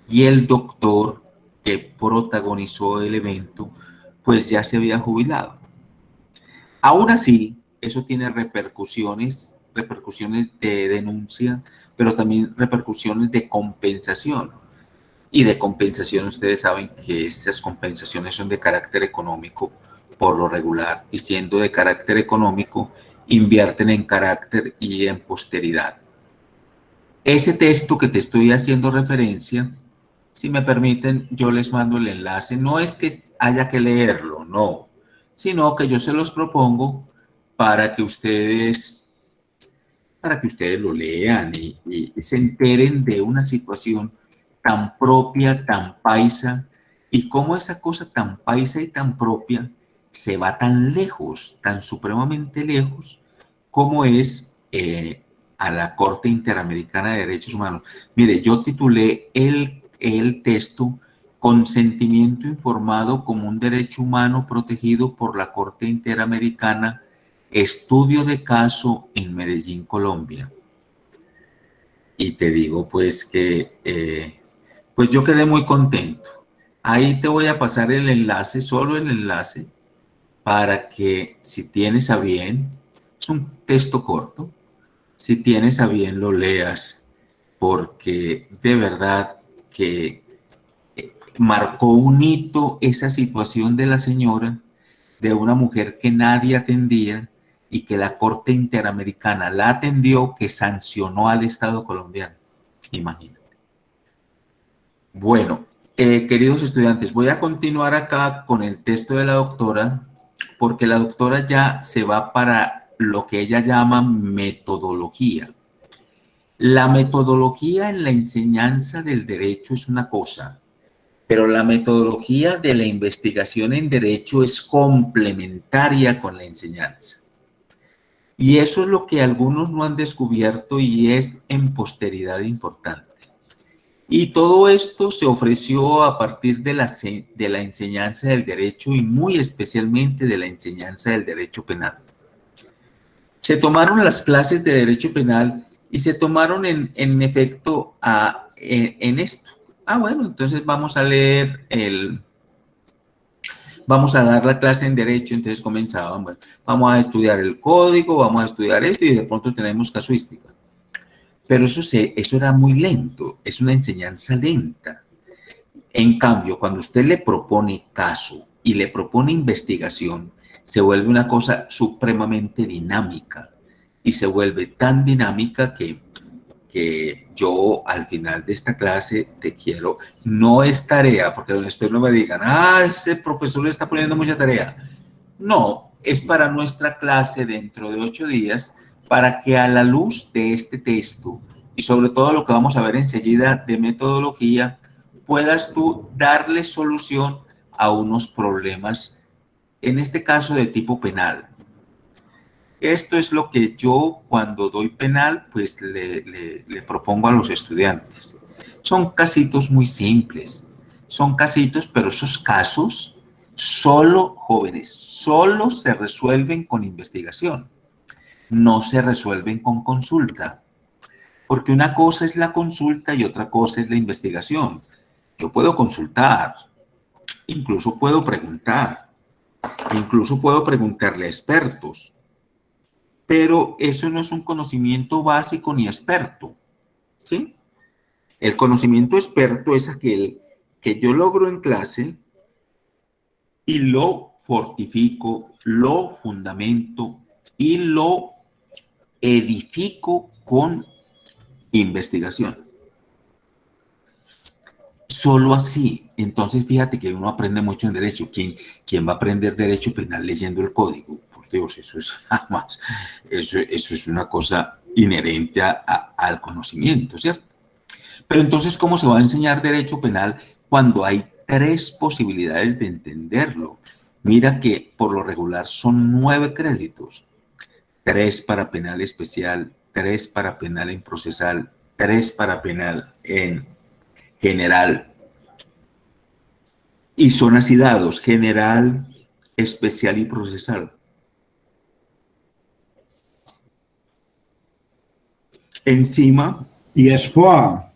y el doctor que protagonizó el evento, pues ya se había jubilado. Aún así, eso tiene repercusiones de denuncia, pero también repercusiones de compensación. Y de compensación, ustedes saben que esas compensaciones son de carácter económico por lo regular, y siendo de carácter económico, invierten en carácter y en posteridad. Ese texto que te estoy haciendo referencia, si me permiten, yo les mando el enlace. No es que haya que leerlo, no, sino que yo se los propongo para que ustedes lo lean y se enteren de una situación tan propia, tan paisa, y cómo esa cosa tan paisa y tan propia se va tan lejos, tan supremamente lejos, como es a la Corte Interamericana de Derechos Humanos. Mire, yo titulé el texto "Consentimiento informado como un derecho humano protegido por la Corte Interamericana, estudio de caso en Medellín, Colombia". Y te digo pues que pues yo quedé muy contento. Ahí te voy a pasar el enlace, solo el enlace, para que si tienes a bien, es un texto corto, si tienes a bien lo leas, porque de verdad marcó un hito esa situación de la señora, de una mujer que nadie atendía y que la Corte Interamericana la atendió, que sancionó al Estado colombiano. Imagínate. Bueno, queridos estudiantes, voy a continuar acá con el texto de la doctora, porque la doctora ya se va para lo que ella llama metodología. La metodología en la enseñanza del derecho es una cosa, pero la metodología de la investigación en derecho es complementaria con la enseñanza. Y eso es lo que algunos no han descubierto y es en posteridad importante. Y todo esto se ofreció a partir de la enseñanza del derecho y muy especialmente de la enseñanza del derecho penal. Se tomaron las clases de derecho penal y se tomaron en efecto en esto. Bueno, entonces vamos a leer vamos a dar la clase en derecho, entonces comenzaban, bueno, vamos a estudiar el código, vamos a estudiar esto y de pronto tenemos casuística. Pero eso era muy lento, es una enseñanza lenta. En cambio, cuando usted le propone caso y le propone investigación, se vuelve una cosa supremamente dinámica y se vuelve tan dinámica que yo al final de esta clase te quiero, no es tarea, porque después no me digan, ese profesor le está poniendo mucha tarea. No, es para nuestra clase dentro de 8 días, para que a la luz de este texto y sobre todo lo que vamos a ver enseguida de metodología, puedas tú darle solución a unos problemas, en este caso de tipo penal. Esto es lo que yo cuando doy penal, pues le propongo a los estudiantes. Son casitos muy simples, son casitos, pero esos casos solo, jóvenes, solo se resuelven con investigación, no se resuelven con consulta, porque una cosa es la consulta y otra cosa es la investigación. Yo puedo consultar, incluso puedo preguntar, incluso puedo preguntarle a expertos, pero eso no es un conocimiento básico ni experto, ¿sí? El conocimiento experto es aquel que yo logro en clase y lo fortifico, lo fundamento y lo edifico con investigación. Solo así. Entonces, fíjate que uno aprende mucho en derecho. ¿Quién va a aprender derecho penal leyendo el código? Por Dios, eso es jamás. Eso es una cosa inherente al conocimiento, ¿cierto? Pero entonces, ¿cómo se va a enseñar derecho penal cuando hay 3 posibilidades de entenderlo? Mira que por lo regular son 9 créditos. 3 para penal especial, 3 para penal en procesal, 3 para penal en general. Y son así dados: general, especial y procesal. Encima. Y SPOA.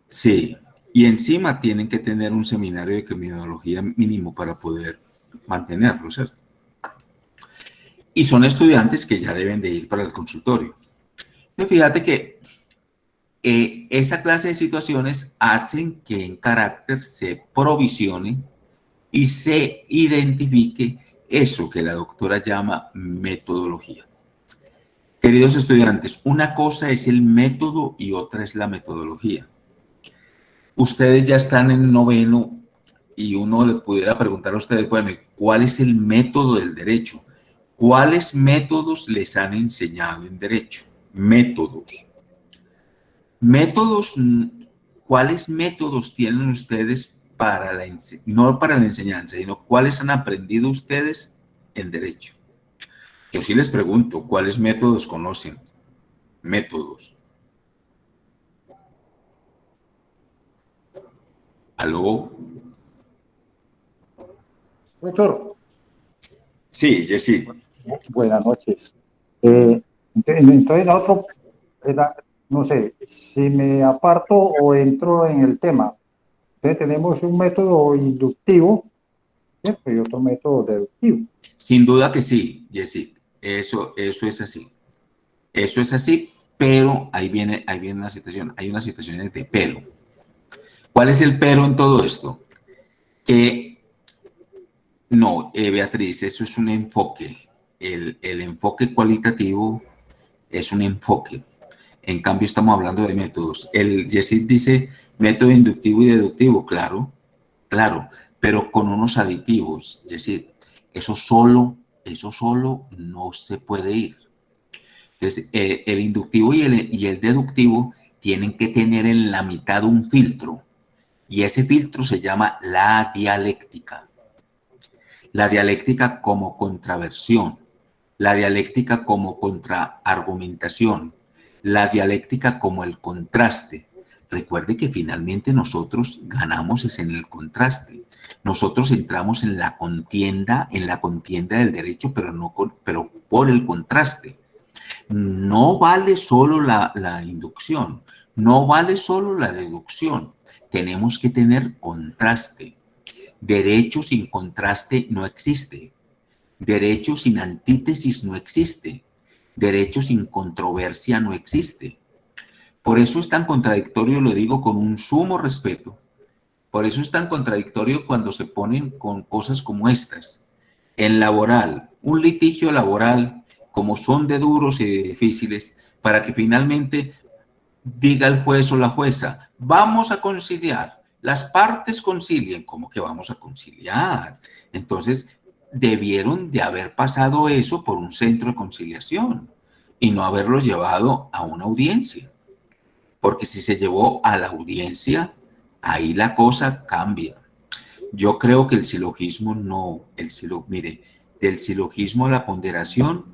Sí, y encima tienen que tener un seminario de criminología mínimo para poder mantenerlo, ¿cierto? Y son estudiantes que ya deben de ir para el consultorio. Pero fíjate que esa clase de situaciones hacen que en carácter se provisione y se identifique eso que la doctora llama metodología. Queridos estudiantes, una cosa es el método y otra es la metodología. Ustedes ya están en 9º y uno le pudiera preguntar a ustedes, bueno, ¿cuál es el método del derecho? ¿Cuáles métodos les han enseñado en derecho? Métodos. Métodos, ¿cuáles métodos tienen ustedes para no para la enseñanza, sino cuáles han aprendido ustedes en derecho? Yo sí les pregunto, ¿cuáles métodos conocen? Métodos. ¿Aló? Doctor. Sí, Jessy. Buenas noches. Entonces nosotros, no sé, si me aparto o entro en el tema, entonces tenemos un método inductivo, ¿cierto? Y otro método deductivo. Sin duda que sí, Jessy. Eso es así. Eso es así, pero ahí viene una situación. Hay unas situaciones de pero. ¿Cuál es el pero en todo esto? Que no, Beatriz, eso es un enfoque. El enfoque cualitativo es un enfoque. En cambio, estamos hablando de métodos. El Yesid dice método inductivo y deductivo, claro, pero con unos aditivos. Yesid, eso solo no se puede ir. Entonces, el inductivo y el deductivo tienen que tener en la mitad un filtro. Y ese filtro se llama la dialéctica. La dialéctica como contraversión, la dialéctica como contraargumentación, la dialéctica como el contraste. Recuerde que finalmente nosotros ganamos es en el contraste. Nosotros entramos en la contienda del derecho, pero por el contraste. No vale solo la inducción, no vale solo la deducción. Tenemos que tener contraste. Derecho sin contraste no existe. Derecho sin antítesis no existe. Derecho sin controversia no existe. Por eso es tan contradictorio, lo digo con un sumo respeto, por eso es tan contradictorio cuando se ponen con cosas como estas. En laboral, un litigio laboral, como son de duros y de difíciles, para que finalmente diga el juez o la jueza, vamos a conciliar, las partes concilien. ¿Cómo que vamos a conciliar? Entonces, debieron de haber pasado eso por un centro de conciliación y no haberlo llevado a una audiencia. Porque si se llevó a la audiencia, ahí la cosa cambia. Yo creo que el silogismo no, mire, del silogismo a la ponderación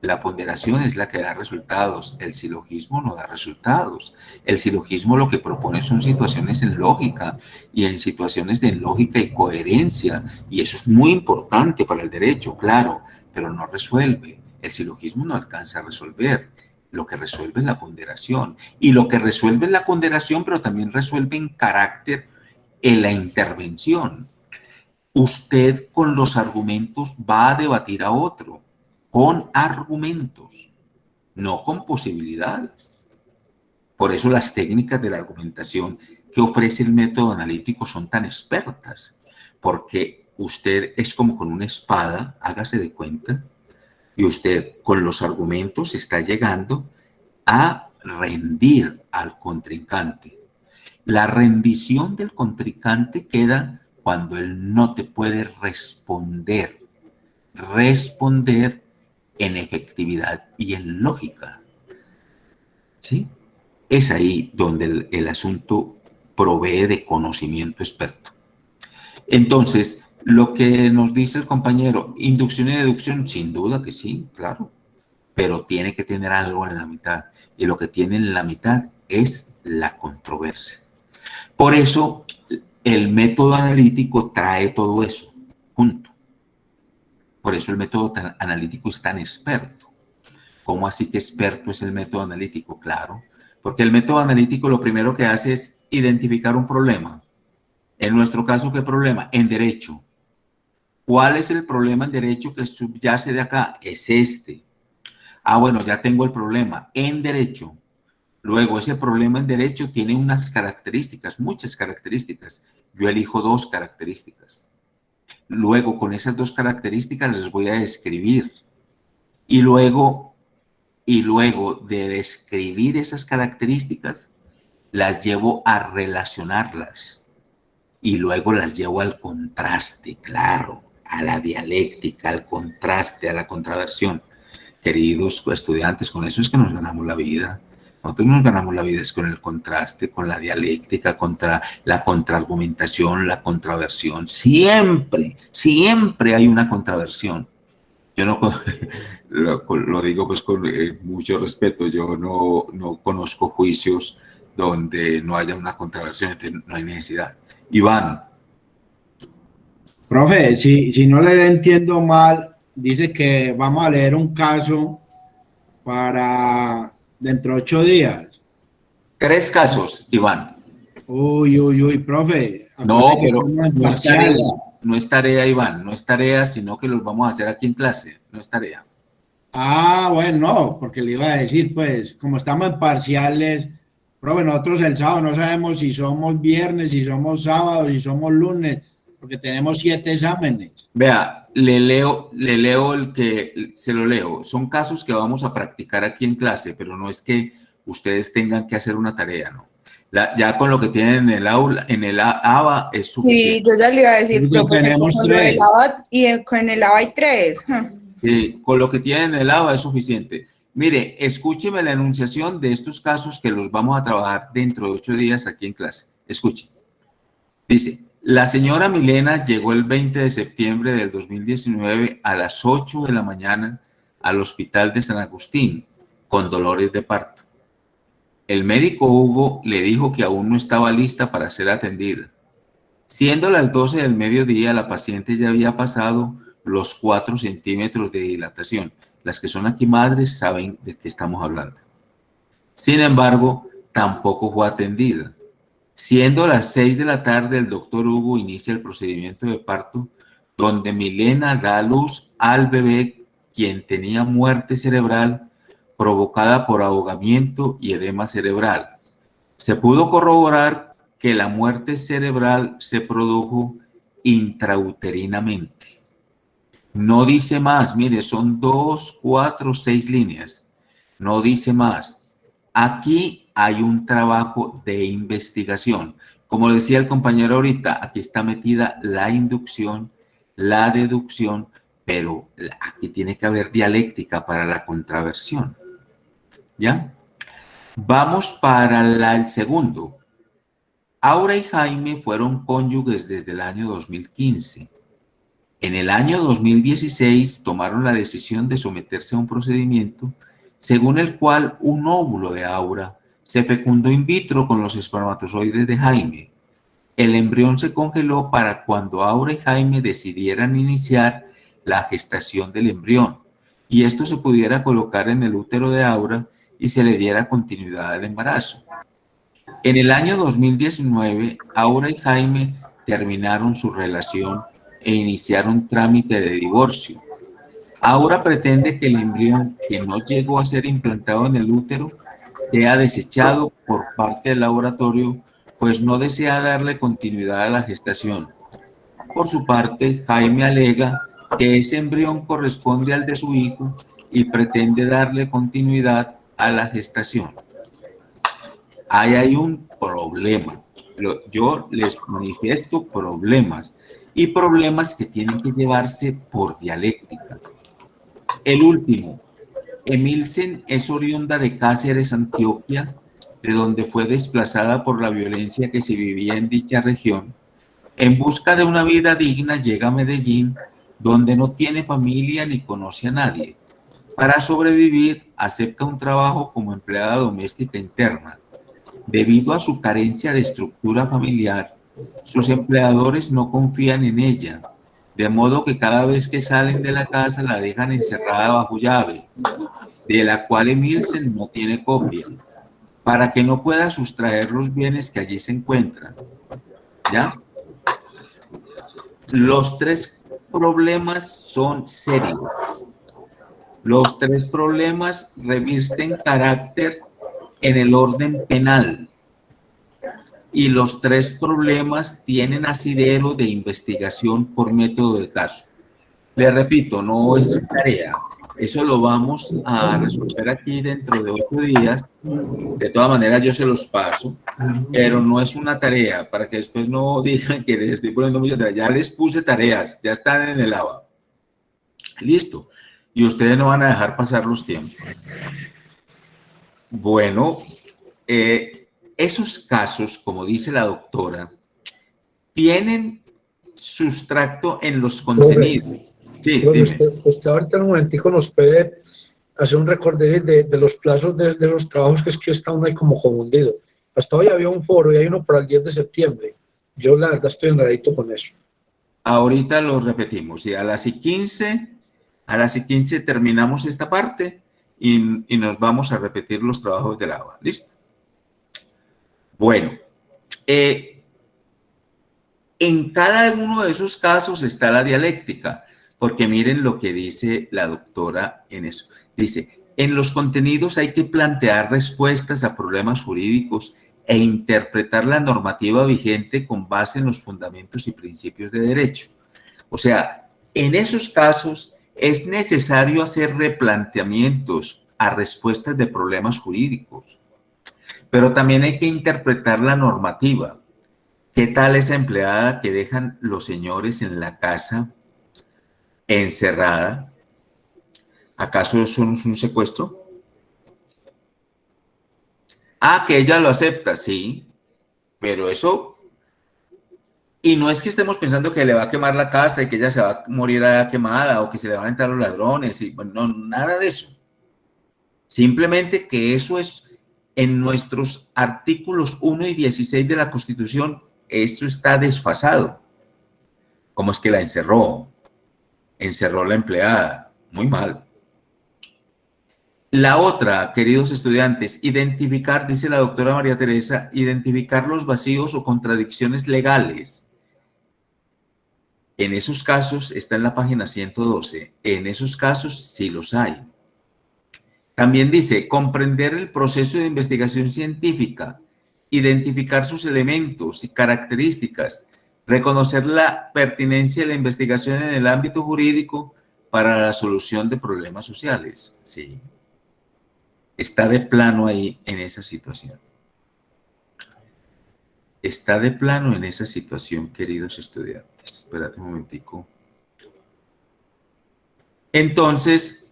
es la que da resultados, el silogismo no da resultados. El silogismo lo que propone son situaciones en lógica y en situaciones de lógica y coherencia, y eso es muy importante para el derecho, claro, pero no resuelve. El silogismo no alcanza a resolver. Lo que resuelve es la ponderación, y lo que resuelve es la ponderación, pero también resuelve en carácter en la intervención. Usted con los argumentos va a debatir a otro, con argumentos, no con posibilidades. Por eso las técnicas de la argumentación que ofrece el método analítico son tan expertas, porque usted es como con una espada, hágase de cuenta, y usted con los argumentos está llegando a rendir al contrincante. La rendición del contrincante queda cuando él no te puede responder en efectividad y en lógica. ¿Sí? Es ahí donde el asunto provee de conocimiento experto. Entonces, lo que nos dice el compañero, inducción y deducción, sin duda que sí, claro, pero tiene que tener algo en la mitad, y lo que tiene en la mitad es la controversia. Por eso, el método analítico trae todo eso junto. Por eso el método analítico es tan experto. ¿Cómo así que experto es el método analítico? Claro, porque el método analítico lo primero que hace es identificar un problema. En nuestro caso, ¿qué problema? En derecho. ¿Cuál es el problema en derecho que subyace de acá? Es este. Ah, bueno, ya tengo el problema en derecho. Luego, ese problema en derecho tiene unas características, muchas características. Yo elijo 2 características. Luego, con esas 2 características les voy a describir. Y luego de describir esas características, las llevo a relacionarlas. Y luego las llevo al contraste, claro, a la dialéctica, al contraste, a la contraversión. Queridos estudiantes, con eso es que nos ganamos la vida. Nosotros nos ganamos la vida es con el contraste, con la dialéctica, contra la contraargumentación, la contraversión. Siempre hay una contraversión. Yo no lo digo pues con mucho respeto. Yo no conozco juicios donde no haya una contraversión, entonces no hay necesidad. Iván. Profe, si no le entiendo mal, dice que vamos a leer un caso para dentro de 8 días. 3 casos, Iván. Uy, profe. No, pero no es tarea, Iván, no es tarea, sino que los vamos a hacer aquí en clase, no es tarea. Ah, bueno, no, porque le iba a decir, pues, como estamos en parciales, Profe, nosotros el sábado no sabemos si somos viernes, si somos sábado, si somos lunes, porque tenemos 7 exámenes. Vea, le leo el que se lo leo. Son casos que vamos a practicar aquí en clase, pero no es que ustedes tengan que hacer una tarea, ¿no? Ya con lo que tienen en el aula, en el ABA es suficiente. Sí, yo ya le iba a decir, profe, tenemos con lo del 3. ABA y con el ABA hay 3. Con lo que tienen en el ABA es suficiente. Mire, escúcheme la enunciación de estos casos que los vamos a trabajar dentro de 8 días aquí en clase. Escuche. Dice, la señora Milena llegó el 20 de septiembre del 2019 a las 8 de la mañana al hospital de San Agustín con dolores de parto. El médico Hugo le dijo que aún no estaba lista para ser atendida. Siendo las 12 del mediodía, la paciente ya había pasado los 4 centímetros de dilatación. Las que son aquí madres saben de qué estamos hablando. Sin embargo, tampoco fue atendida. Siendo las 6 de la tarde, el doctor Hugo inicia el procedimiento de parto, donde Milena da a luz al bebé, quien tenía muerte cerebral provocada por ahogamiento y edema cerebral. Se pudo corroborar que la muerte cerebral se produjo intrauterinamente. No dice más, mire, son 2, 4, 6 líneas. No dice más. Aquí hay un trabajo de investigación. Como decía el compañero ahorita, aquí está metida la inducción, la deducción, pero aquí tiene que haber dialéctica para la contraversión. ¿Ya? Vamos para el segundo. Aura y Jaime fueron cónyuges desde el año 2015. En el año 2016 tomaron la decisión de someterse a un procedimiento según el cual un óvulo de Aura se fecundó in vitro con los espermatozoides de Jaime. El embrión se congeló para cuando Aura y Jaime decidieran iniciar la gestación del embrión y esto se pudiera colocar en el útero de Aura y se le diera continuidad al embarazo. En el año 2019, Aura y Jaime terminaron su relación e iniciaron trámite de divorcio. Aura pretende que el embrión que no llegó a ser implantado en el útero sea desechado por parte del laboratorio, pues no desea darle continuidad a la gestación. Por su parte, Jaime alega que ese embrión corresponde al de su hijo y pretende darle continuidad a la gestación. Ahí hay un problema. Yo les manifiesto problemas y problemas que tienen que llevarse por dialéctica. El último, Emilsen es oriunda de Cáceres, Antioquia, de donde fue desplazada por la violencia que se vivía en dicha región. En busca de una vida digna llega a Medellín, donde no tiene familia ni conoce a nadie. Para sobrevivir, acepta un trabajo como empleada doméstica interna. Debido a su carencia de estructura familiar, sus empleadores no confían en ella, de modo que cada vez que salen de la casa la dejan encerrada bajo llave, de la cual Emilsen no tiene copia, para que no pueda sustraer los bienes que allí se encuentran. ¿Ya? Los 3 problemas son serios. Los 3 problemas revisten carácter en el orden penal y los 3 problemas tienen asidero de investigación por método de caso. Le repito, no es tarea. Eso lo vamos a resolver aquí dentro de 8 días. De todas maneras, yo se los paso, pero no es una tarea para que después no digan que les estoy poniendo muchas tareas. Ya les puse tareas, ya están en el ABA. Listo. Y ustedes no van a dejar pasar los tiempos. Bueno, esos casos, como dice la doctora, tienen sustracto en los contenidos. Sí, dime. Usted ahorita en un momentico nos puede hacer un recorderis de los plazos de los trabajos, que es que está uno ahí como confundido. Hasta hoy había un foro y hay uno para el 10 de septiembre. Yo la verdad estoy enredadito con eso. Ahorita lo repetimos. Y a las 15 terminamos esta parte y nos vamos a repetir los trabajos del ABA. ¿Listo? Bueno, en cada uno de esos casos está la dialéctica, porque miren lo que dice la doctora en eso. Dice, En los contenidos hay que plantear respuestas a problemas jurídicos e interpretar la normativa vigente con base en los fundamentos y principios de derecho. O sea, en esos casos es necesario hacer replanteamientos a respuestas de problemas jurídicos, pero también hay que interpretar la normativa. ¿Qué tal esa empleada que dejan los señores en la casa encerrada? ¿Acaso eso no es un secuestro? Ah, que ella lo acepta, sí, pero eso... Y no es que estemos pensando que le va a quemar la casa y que ella se va a morir allá quemada o que se le van a entrar los ladrones, y, bueno, no, nada de eso. Simplemente que eso es en nuestros artículos 1 y 16 de la Constitución, eso está desfasado. ¿Cómo es que la encerró? Encerró la empleada. Muy mal. La otra, queridos estudiantes, identificar, dice la doctora María Teresa, identificar los vacíos o contradicciones legales. En esos casos, está en la página 112, en esos casos sí los hay. También dice, comprender el proceso de investigación científica, identificar sus elementos y características, reconocer la pertinencia de la investigación en el ámbito jurídico para la solución de problemas sociales. Sí. Está de plano ahí en esa situación. Está de plano en esa situación, queridos estudiantes. Espérate un momentico. Entonces,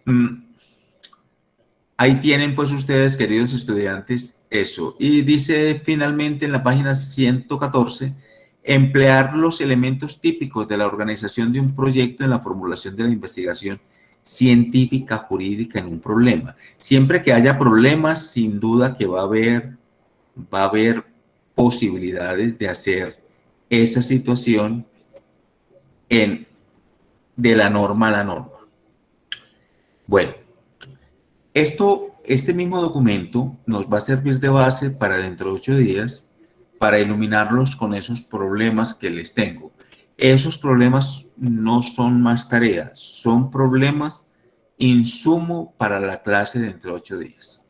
ahí tienen pues ustedes, queridos estudiantes, eso. Y dice finalmente en la página 114, emplear los elementos típicos de la organización de un proyecto en la formulación de la investigación científica, jurídica en un problema. Siempre que haya problemas, sin duda que va a haber posibilidades de hacer esa situación de la norma a la norma. Bueno, este mismo documento nos va a servir de base para dentro de 8 días para iluminarlos con esos problemas que les tengo. Esos problemas no son más tareas, son problemas insumo para la clase dentro de 8 días.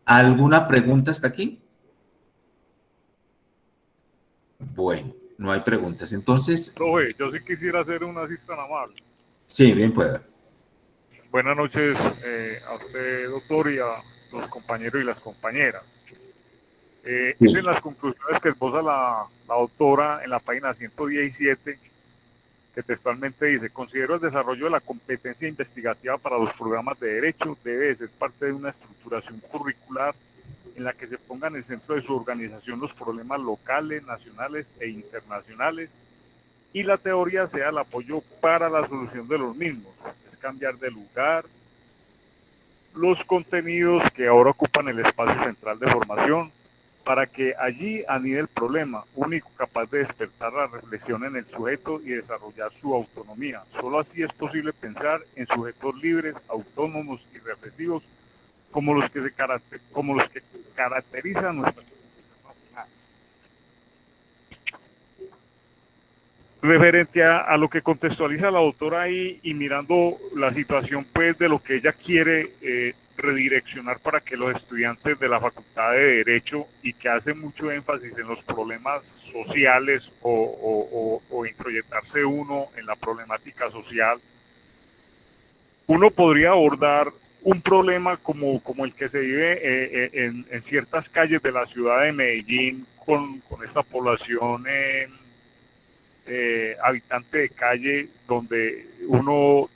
¿Alguna pregunta hasta aquí? Bueno, no hay preguntas. Entonces... Profe, yo sí quisiera hacer una así tan amable. Sí, bien pueda. Buenas noches a usted, doctor, y a los compañeros y las compañeras. Es en las conclusiones que esboza la doctora en la página 117, que textualmente dice, considero el desarrollo de la competencia investigativa para los programas de derecho debe de ser parte de una estructuración curricular en la que se pongan en el centro de su organización los problemas locales, nacionales e internacionales, y la teoría sea el apoyo para la solución de los mismos. Es cambiar de lugar los contenidos que ahora ocupan el espacio central de formación, para que allí anide el problema, único capaz de despertar la reflexión en el sujeto y desarrollar su autonomía. Solo así es posible pensar en sujetos libres, autónomos y reflexivos, como los que caracterizan nuestra sociedad. Referente a lo que contextualiza la doctora ahí y mirando la situación pues de lo que ella quiere redireccionar para que los estudiantes de la Facultad de Derecho, y que hace mucho énfasis en los problemas sociales o introyectarse uno en la problemática social, uno podría abordar un problema como el que se vive en ciertas calles de la ciudad de Medellín con esta población habitante de calle, donde uno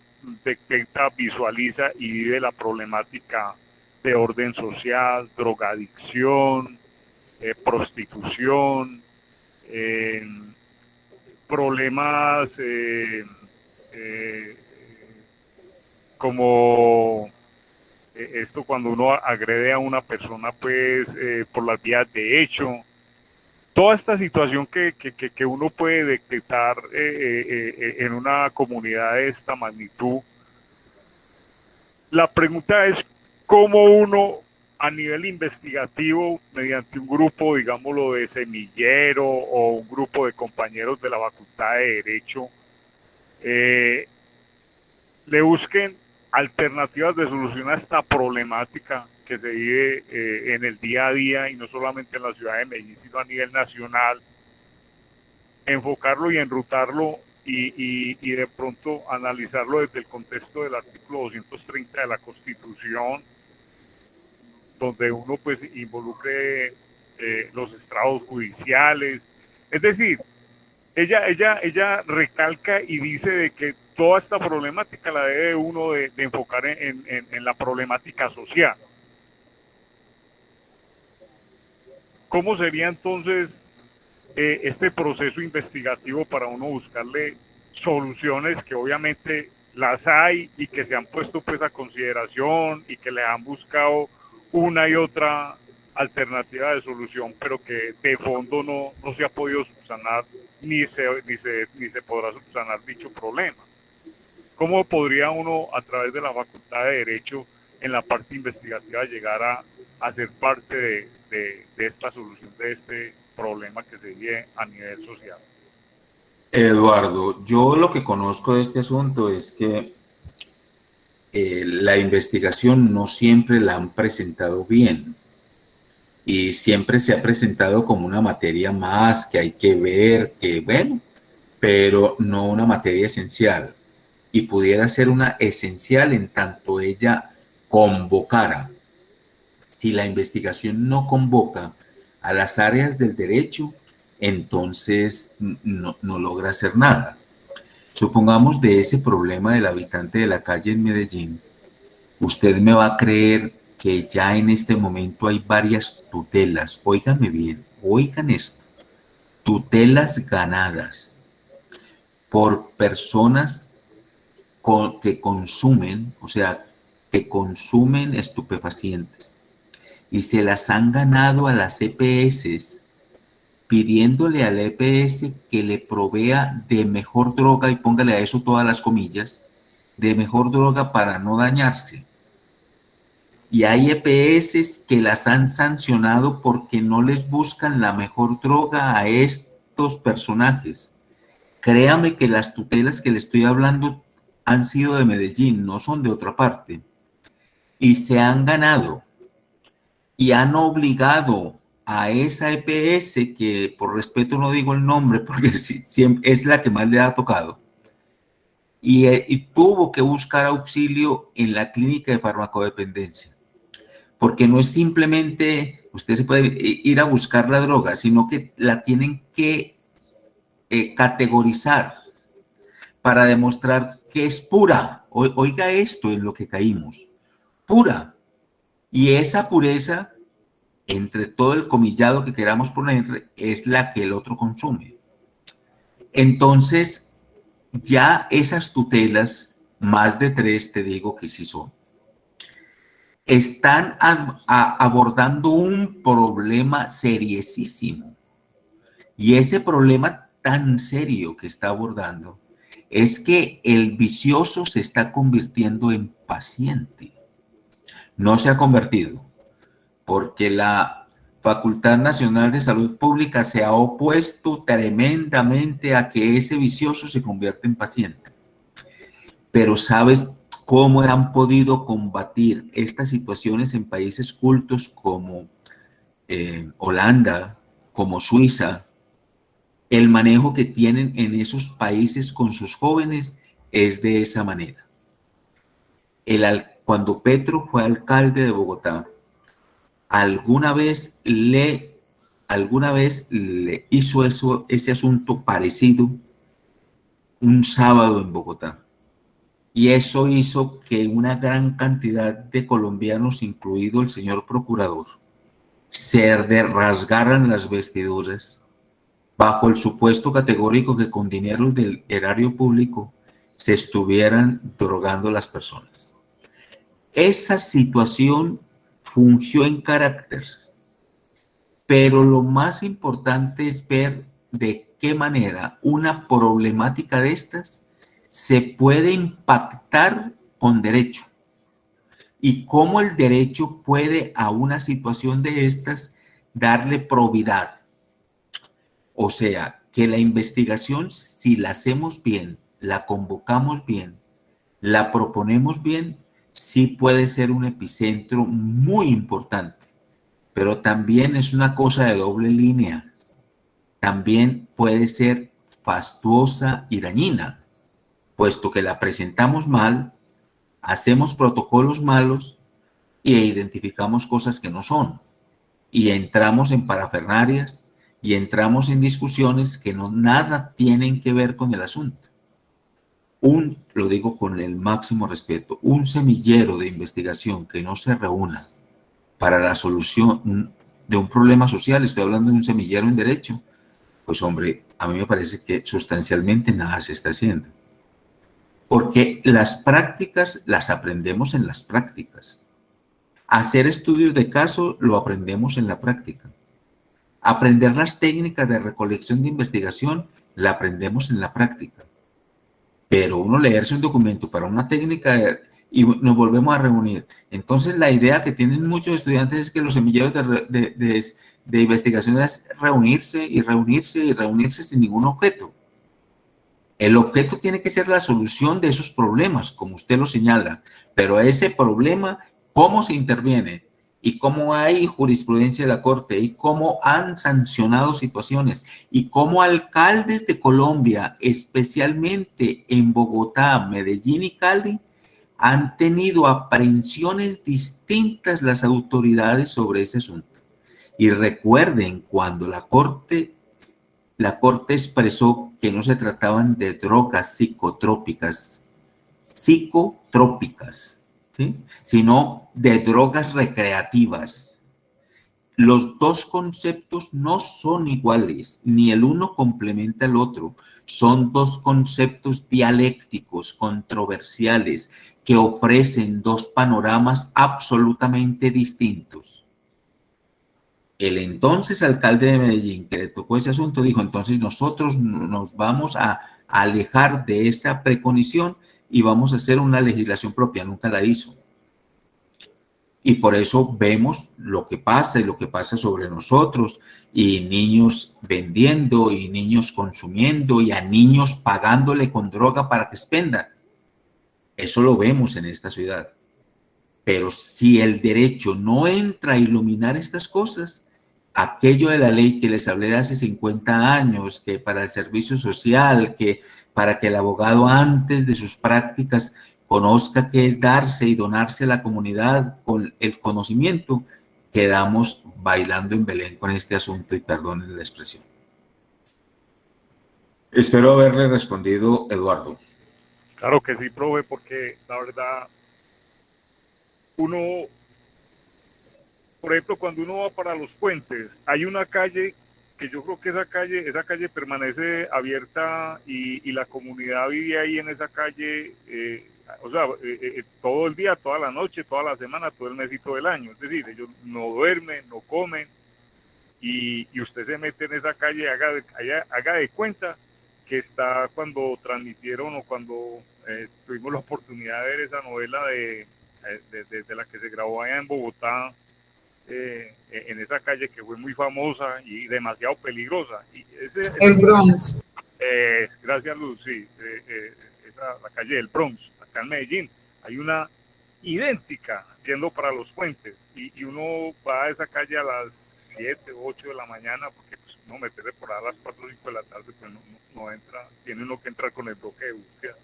detecta, visualiza y vive la problemática de orden social, drogadicción, prostitución, problemas como esto cuando uno agrede a una persona pues por las vías de hecho. Toda esta situación que uno puede detectar en una comunidad de esta magnitud, la pregunta es cómo uno a nivel investigativo, mediante un grupo, digámoslo, de semillero o un grupo de compañeros de la Facultad de Derecho, le busquen alternativas de solución a esta problemática que se vive en el día a día, y no solamente en la ciudad de Medellín, sino a nivel nacional, enfocarlo y enrutarlo y de pronto analizarlo desde el contexto del artículo 230 de la Constitución, donde uno pues involucre los estrados judiciales. Es decir, ella recalca y dice de que toda esta problemática la debe uno de enfocar en la problemática social. ¿Cómo sería entonces este proceso investigativo para uno buscarle soluciones, que obviamente las hay y que se han puesto pues a consideración y que le han buscado una y otra alternativa de solución, pero que de fondo no se ha podido subsanar ni se podrá subsanar dicho problema? ¿Cómo podría uno, a través de la Facultad de Derecho, en la parte investigativa, llegar a ser parte de esta solución de este problema que se vive a nivel social? Eduardo, yo lo que conozco de este asunto es que la investigación no siempre la han presentado bien, y siempre se ha presentado como una materia más que hay que ver, que bueno, pero no una materia esencial, y pudiera ser una esencial en tanto ella convocara. Si la investigación no convoca a las áreas del derecho, entonces no logra hacer nada. Supongamos de ese problema del habitante de la calle en Medellín, usted me va a creer que ya en este momento hay varias tutelas. Óigame bien, oigan esto: tutelas ganadas por personas que consumen, o sea, que consumen estupefacientes, y se las han ganado a las EPS, pidiéndole al EPS que le provea de mejor droga, y póngale a eso todas las comillas, de mejor droga para no dañarse. Y hay EPS que las han sancionado porque no les buscan la mejor droga a estos personajes. Créame que las tutelas que le estoy hablando han sido de Medellín, no son de otra parte. Y se han ganado y han obligado a esa EPS, que por respeto no digo el nombre porque es la que más le ha tocado, y tuvo que buscar auxilio en la clínica de farmacodependencia, porque no es simplemente usted se puede ir a buscar la droga, sino que la tienen que categorizar para demostrar que es pura. Oiga esto en lo que caímos: pura. Y esa pureza, entre todo el comillado que queramos poner, es la que el otro consume. Entonces, ya esas tutelas, más de 3 te digo que sí son, están abordando un problema seriosísimo. Y ese problema tan serio que está abordando es que el vicioso se está convirtiendo en paciente. No se ha convertido, porque la Facultad Nacional de Salud Pública se ha opuesto tremendamente a que ese vicioso se convierta en paciente. Pero ¿sabes cómo han podido combatir estas situaciones en países cultos como Holanda, como Suiza? El manejo que tienen en esos países con sus jóvenes es de esa manera. Cuando Petro fue alcalde de Bogotá, alguna vez le hizo ese asunto parecido un sábado en Bogotá. Y eso hizo que una gran cantidad de colombianos, incluido el señor procurador, se rasgaran las vestiduras bajo el supuesto categórico que con dinero del erario público se estuvieran drogando las personas. Esa situación fungió en carácter, pero lo más importante es ver de qué manera una problemática de estas se puede impactar con derecho, y cómo el derecho puede a una situación de estas darle probidad. O sea, que la investigación, si la hacemos bien, la convocamos bien, la proponemos bien, sí puede ser un epicentro muy importante, pero también es una cosa de doble línea. También puede ser fastuosa y dañina, puesto que la presentamos mal, hacemos protocolos malos e identificamos cosas que no son. Y entramos en parafernarias y entramos en discusiones que no nada tienen que ver con el asunto. Lo digo con el máximo respeto, un semillero de investigación que no se reúna para la solución de un problema social, estoy hablando de un semillero en derecho, pues hombre, a mí me parece que sustancialmente nada se está haciendo. Porque las prácticas las aprendemos en las prácticas. Hacer estudios de caso lo aprendemos en la práctica. Aprender las técnicas de recolección de investigación la aprendemos en la práctica. Pero uno leerse un documento para una técnica y nos volvemos a reunir. Entonces la idea que tienen muchos estudiantes es que los semilleros de investigación es reunirse y reunirse y reunirse sin ningún objeto. El objeto tiene que ser la solución de esos problemas, como usted lo señala, pero ese problema, ¿cómo se interviene? Y cómo hay jurisprudencia de la Corte, y cómo han sancionado situaciones, y cómo alcaldes de Colombia, especialmente en Bogotá, Medellín y Cali, han tenido aprehensiones distintas las autoridades sobre ese asunto. Y recuerden, cuando la Corte expresó que no se trataban de drogas psicotrópicas, ¿sí? Sino de drogas recreativas. Los dos conceptos no son iguales, ni el uno complementa al otro. Son dos conceptos dialécticos, controversiales, que ofrecen dos panoramas absolutamente distintos. El entonces alcalde de Medellín, que le tocó ese asunto, dijo, entonces nosotros nos vamos a alejar de esa preconición y vamos a hacer una legislación propia. Nunca la hizo. Y por eso vemos lo que pasa y lo que pasa sobre nosotros, y niños vendiendo y niños consumiendo y a niños pagándole con droga para que expendan. Eso lo vemos en esta ciudad. Pero si el derecho no entra a iluminar estas cosas, aquello de la ley que les hablé de hace 50 años, que para el servicio social, que para que el abogado antes de sus prácticas conozca qué es darse y donarse a la comunidad con el conocimiento, quedamos bailando en Belén con este asunto y perdonen la expresión. Espero haberle respondido, Eduardo. Claro que sí, profe, porque la verdad, uno, por ejemplo, cuando uno va para los puentes, hay una calle que yo creo que esa calle permanece abierta y la comunidad vive ahí en esa calle, todo el día, toda la noche, toda la semana, todo el mes y todo el año. Es decir, ellos no duermen, no comen, y usted se mete en esa calle, haga de cuenta que está cuando transmitieron o cuando tuvimos la oportunidad de ver esa novela de la que se grabó allá en Bogotá, en esa calle que fue muy famosa y demasiado peligrosa. El Bronx. Gracias, Luz, sí, la calle del Bronx, acá en Medellín, hay una idéntica yendo para los puentes, y uno va a esa calle a las 7 o 8 de la mañana, porque pues, uno meterse por ahí a las 4 o 5 de la tarde, pues no entra, tiene uno que entrar con el bloque de búsqueda.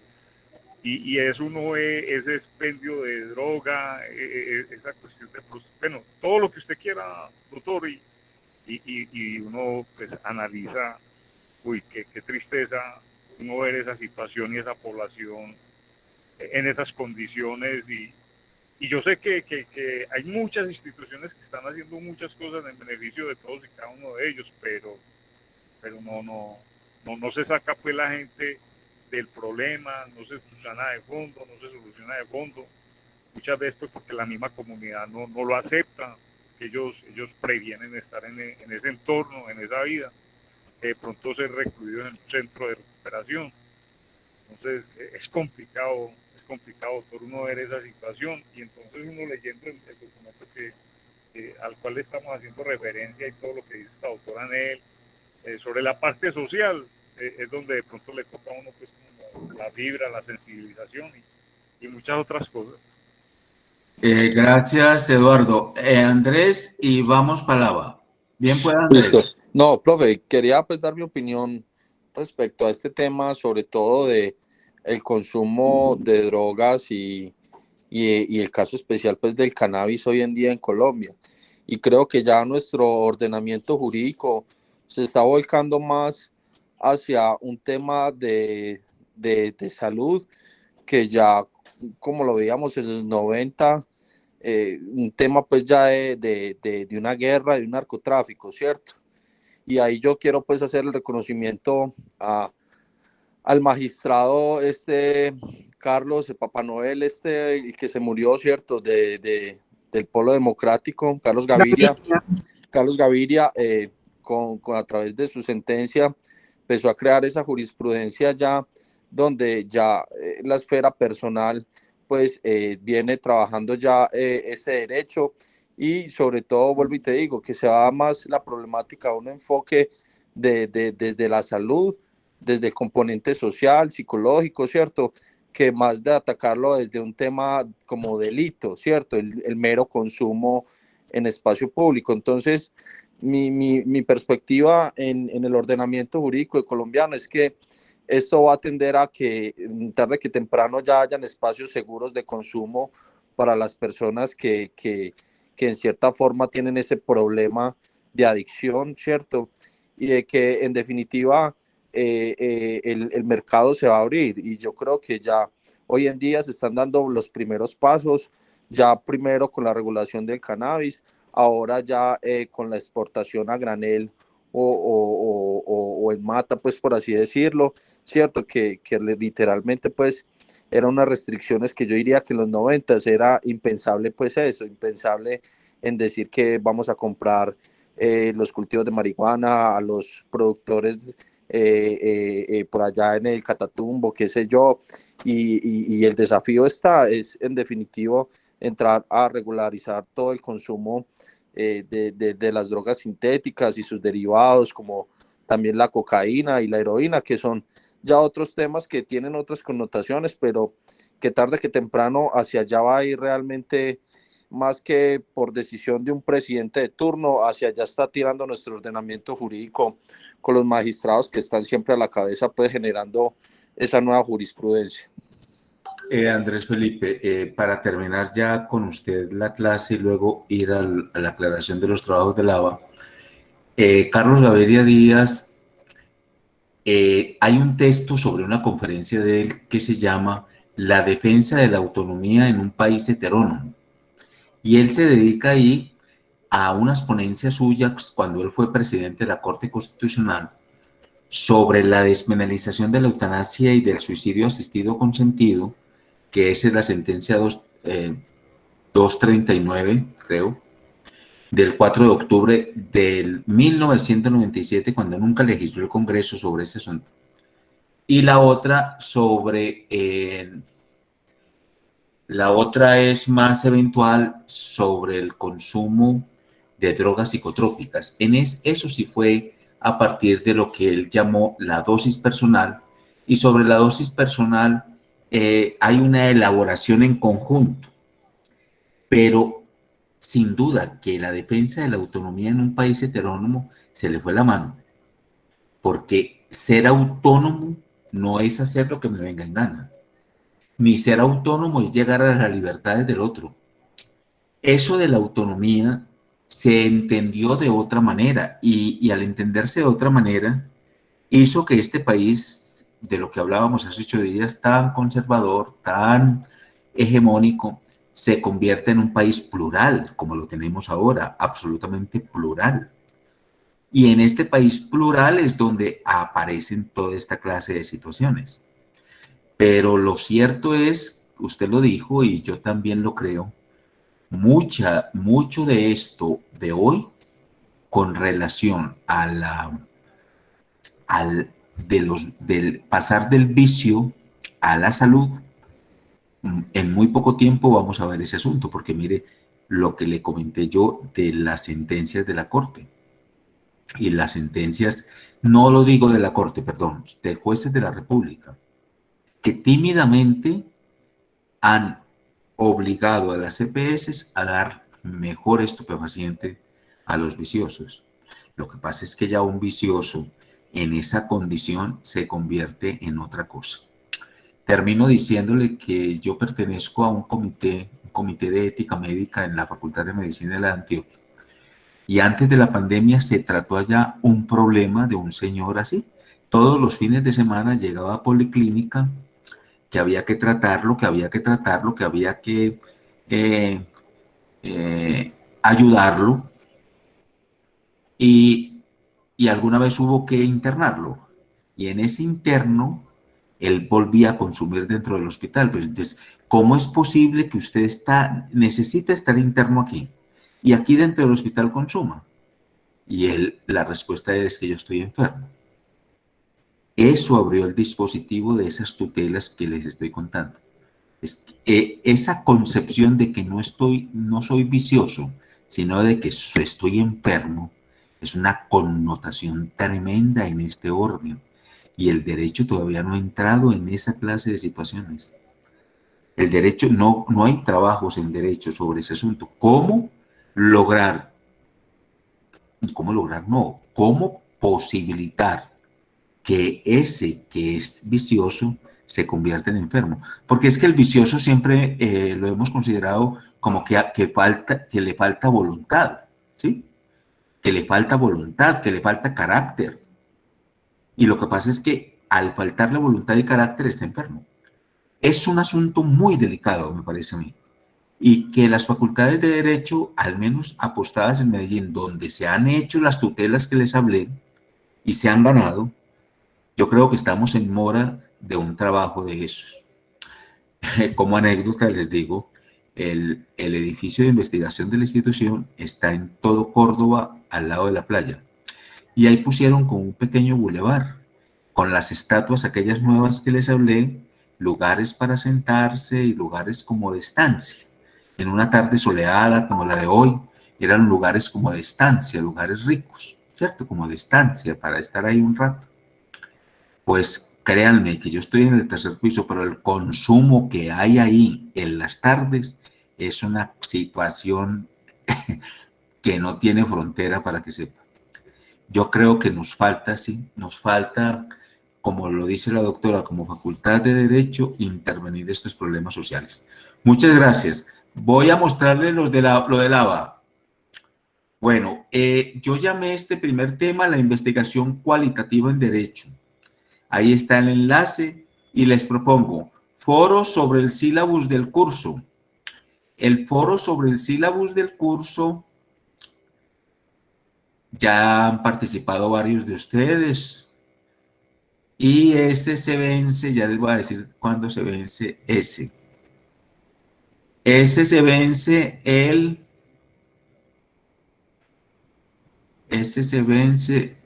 Y eso uno ve ese expendio de droga, esa cuestión de, bueno, todo lo que usted quiera, doctor, y uno pues analiza, uy, qué tristeza uno ver esa situación y esa población en esas condiciones, y yo sé que hay muchas instituciones que están haciendo muchas cosas en beneficio de todos y cada uno de ellos, pero no se saca pues la gente del problema, no se soluciona de fondo, muchas veces pues porque la misma comunidad no lo acepta, que ellos previenen estar en ese entorno, en esa vida, de pronto ser recluidos en un centro de recuperación. Entonces es complicado por uno ver esa situación, y entonces uno leyendo el documento al cual le estamos haciendo referencia y todo lo que dice esta doctora Anel, sobre la parte social, es donde de pronto le toca a uno pues como la vibra, la sensibilización y muchas otras cosas. Gracias, Eduardo. Andrés, y vamos para Lava. Bien, pues, Andrés. Listo. No, profe, quería pues dar mi opinión respecto a este tema, sobre todo de el consumo de drogas y el caso especial pues del cannabis hoy en día en Colombia. Y creo que ya nuestro ordenamiento jurídico se está volcando más hacia un tema de salud, que ya como lo veíamos en los 90, un tema pues ya de una guerra, de un narcotráfico, ¿cierto? Y ahí yo quiero pues hacer el reconocimiento al magistrado Carlos Papá Noel, el que se murió, ¿cierto? Del Polo Democrático, Carlos Gaviria. Carlos Gaviria, a través de su sentencia, empezó a crear esa jurisprudencia ya, donde ya la esfera personal, pues, viene trabajando ya ese derecho, y sobre todo, vuelvo y te digo, que se va más la problemática a un enfoque desde la salud, desde el componente social, psicológico, ¿cierto? Que más de atacarlo desde un tema como delito, ¿cierto? El mero consumo en espacio público. Entonces, mi perspectiva en el ordenamiento jurídico colombiano es que esto va a tender a que tarde que temprano ya hayan espacios seguros de consumo para las personas que en cierta forma tienen ese problema de adicción, ¿cierto? Y de que en definitiva el mercado se va a abrir, y yo creo que ya hoy en día se están dando los primeros pasos, ya primero con la regulación del cannabis, ahora ya con la exportación a granel o en mata, pues por así decirlo, cierto, que literalmente pues eran unas restricciones que yo diría que en los 90 era impensable, pues eso, impensable en decir que vamos a comprar los cultivos de marihuana a los productores por allá en el Catatumbo, qué sé yo, y el desafío es en definitivo entrar a regularizar todo el consumo de las drogas sintéticas y sus derivados, como también la cocaína y la heroína, que son ya otros temas que tienen otras connotaciones, pero que tarde que temprano hacia allá va a ir realmente, más que por decisión de un presidente de turno, hacia allá está tirando nuestro ordenamiento jurídico, con los magistrados que están siempre a la cabeza, pues generando esa nueva jurisprudencia. Andrés Felipe, para terminar ya con usted la clase y luego ir a la aclaración de los trabajos de Lava, Carlos Gaviria Díaz, hay un texto sobre una conferencia de él que se llama La defensa de la autonomía en un país heterónomo, y él se dedica ahí a unas ponencias suyas cuando él fue presidente de la Corte Constitucional sobre la despenalización de la eutanasia y del suicidio asistido consentido, que esa es la sentencia 239, creo, del 4 de octubre del 1997, cuando nunca legisló el Congreso sobre ese asunto. Y la otra sobre, la otra es más eventual, sobre el consumo de drogas psicotrópicas. Eso sí fue a partir de lo que él llamó la dosis personal, y sobre la dosis personal hay una elaboración en conjunto, pero sin duda que la defensa de la autonomía en un país heterónomo se le fue la mano, porque ser autónomo no es hacer lo que me venga en gana, ni ser autónomo es llegar a las libertades del otro. Eso de la autonomía se entendió de otra manera, y al entenderse de otra manera hizo que este país, de lo que hablábamos hace 8 días, tan conservador, tan hegemónico, se convierta en un país plural, como lo tenemos ahora, absolutamente plural. Y en este país plural es donde aparecen toda esta clase de situaciones. Pero lo cierto es, usted lo dijo y yo también lo creo, mucho de esto de hoy, con relación a del pasar del vicio a la salud, en muy poco tiempo vamos a ver ese asunto, porque mire lo que le comenté yo de las sentencias de la Corte. Y las sentencias, no lo digo de la Corte, perdón, de jueces de la República, que tímidamente han obligado a las EPS a dar mejor estupefaciente a los viciosos. Lo que pasa es que ya un vicioso en esa condición se convierte en otra cosa. Termino diciéndole que yo pertenezco a un comité de ética médica en la Facultad de Medicina de la Antioquia. Y antes de la pandemia se trató allá un problema de un señor así. Todos los fines de semana llegaba a policlínica, que había que tratarlo, que había que ayudarlo. Y alguna vez hubo que internarlo. Y en ese interno, él volvía a consumir dentro del hospital. Pues entonces, ¿cómo es posible que usted necesita estar interno aquí y aquí dentro del hospital consuma? Y la respuesta es que yo estoy enfermo. Eso abrió el dispositivo de esas tutelas que les estoy contando. Esa concepción de que no soy vicioso, sino de que estoy enfermo, es una connotación tremenda en este orden. Y el derecho todavía no ha entrado en esa clase de situaciones. El derecho, no hay trabajos en derecho sobre ese asunto. ¿Cómo posibilitar que ese que es vicioso se convierta en enfermo? Porque es que el vicioso siempre lo hemos considerado como que le falta voluntad, ¿sí? Que le falta voluntad, que le falta carácter. Y lo que pasa es que al faltarle voluntad y carácter está enfermo. Es un asunto muy delicado, me parece a mí. Y que las facultades de Derecho, al menos apostadas en Medellín, donde se han hecho las tutelas que les hablé y se han ganado, yo creo que estamos en mora de un trabajo de esos. Como anécdota les digo, el edificio de investigación de la institución está en todo Córdoba, al lado de la playa. Y ahí pusieron como un pequeño bulevar, con las estatuas, aquellas nuevas que les hablé, lugares para sentarse y lugares como de estancia. En una tarde soleada como la de hoy, eran lugares como de estancia, lugares ricos, ¿cierto? Como de estancia, para estar ahí un rato. Pues créanme que yo estoy en el tercer piso, pero el consumo que hay ahí en las tardes es una situación que no tiene frontera, para que sepan. Yo creo que nos falta, como lo dice la doctora, como Facultad de Derecho, intervenir estos problemas sociales. Muchas gracias. Voy a mostrarles lo del ABA. Bueno, yo llamé este primer tema la investigación cualitativa en Derecho. Ahí está el enlace y les propongo foro sobre el sílabus del curso. El foro sobre el sílabus del curso, ya han participado varios de ustedes. Y ese se vence, ya les voy a decir cuándo se vence ese. Ese se vence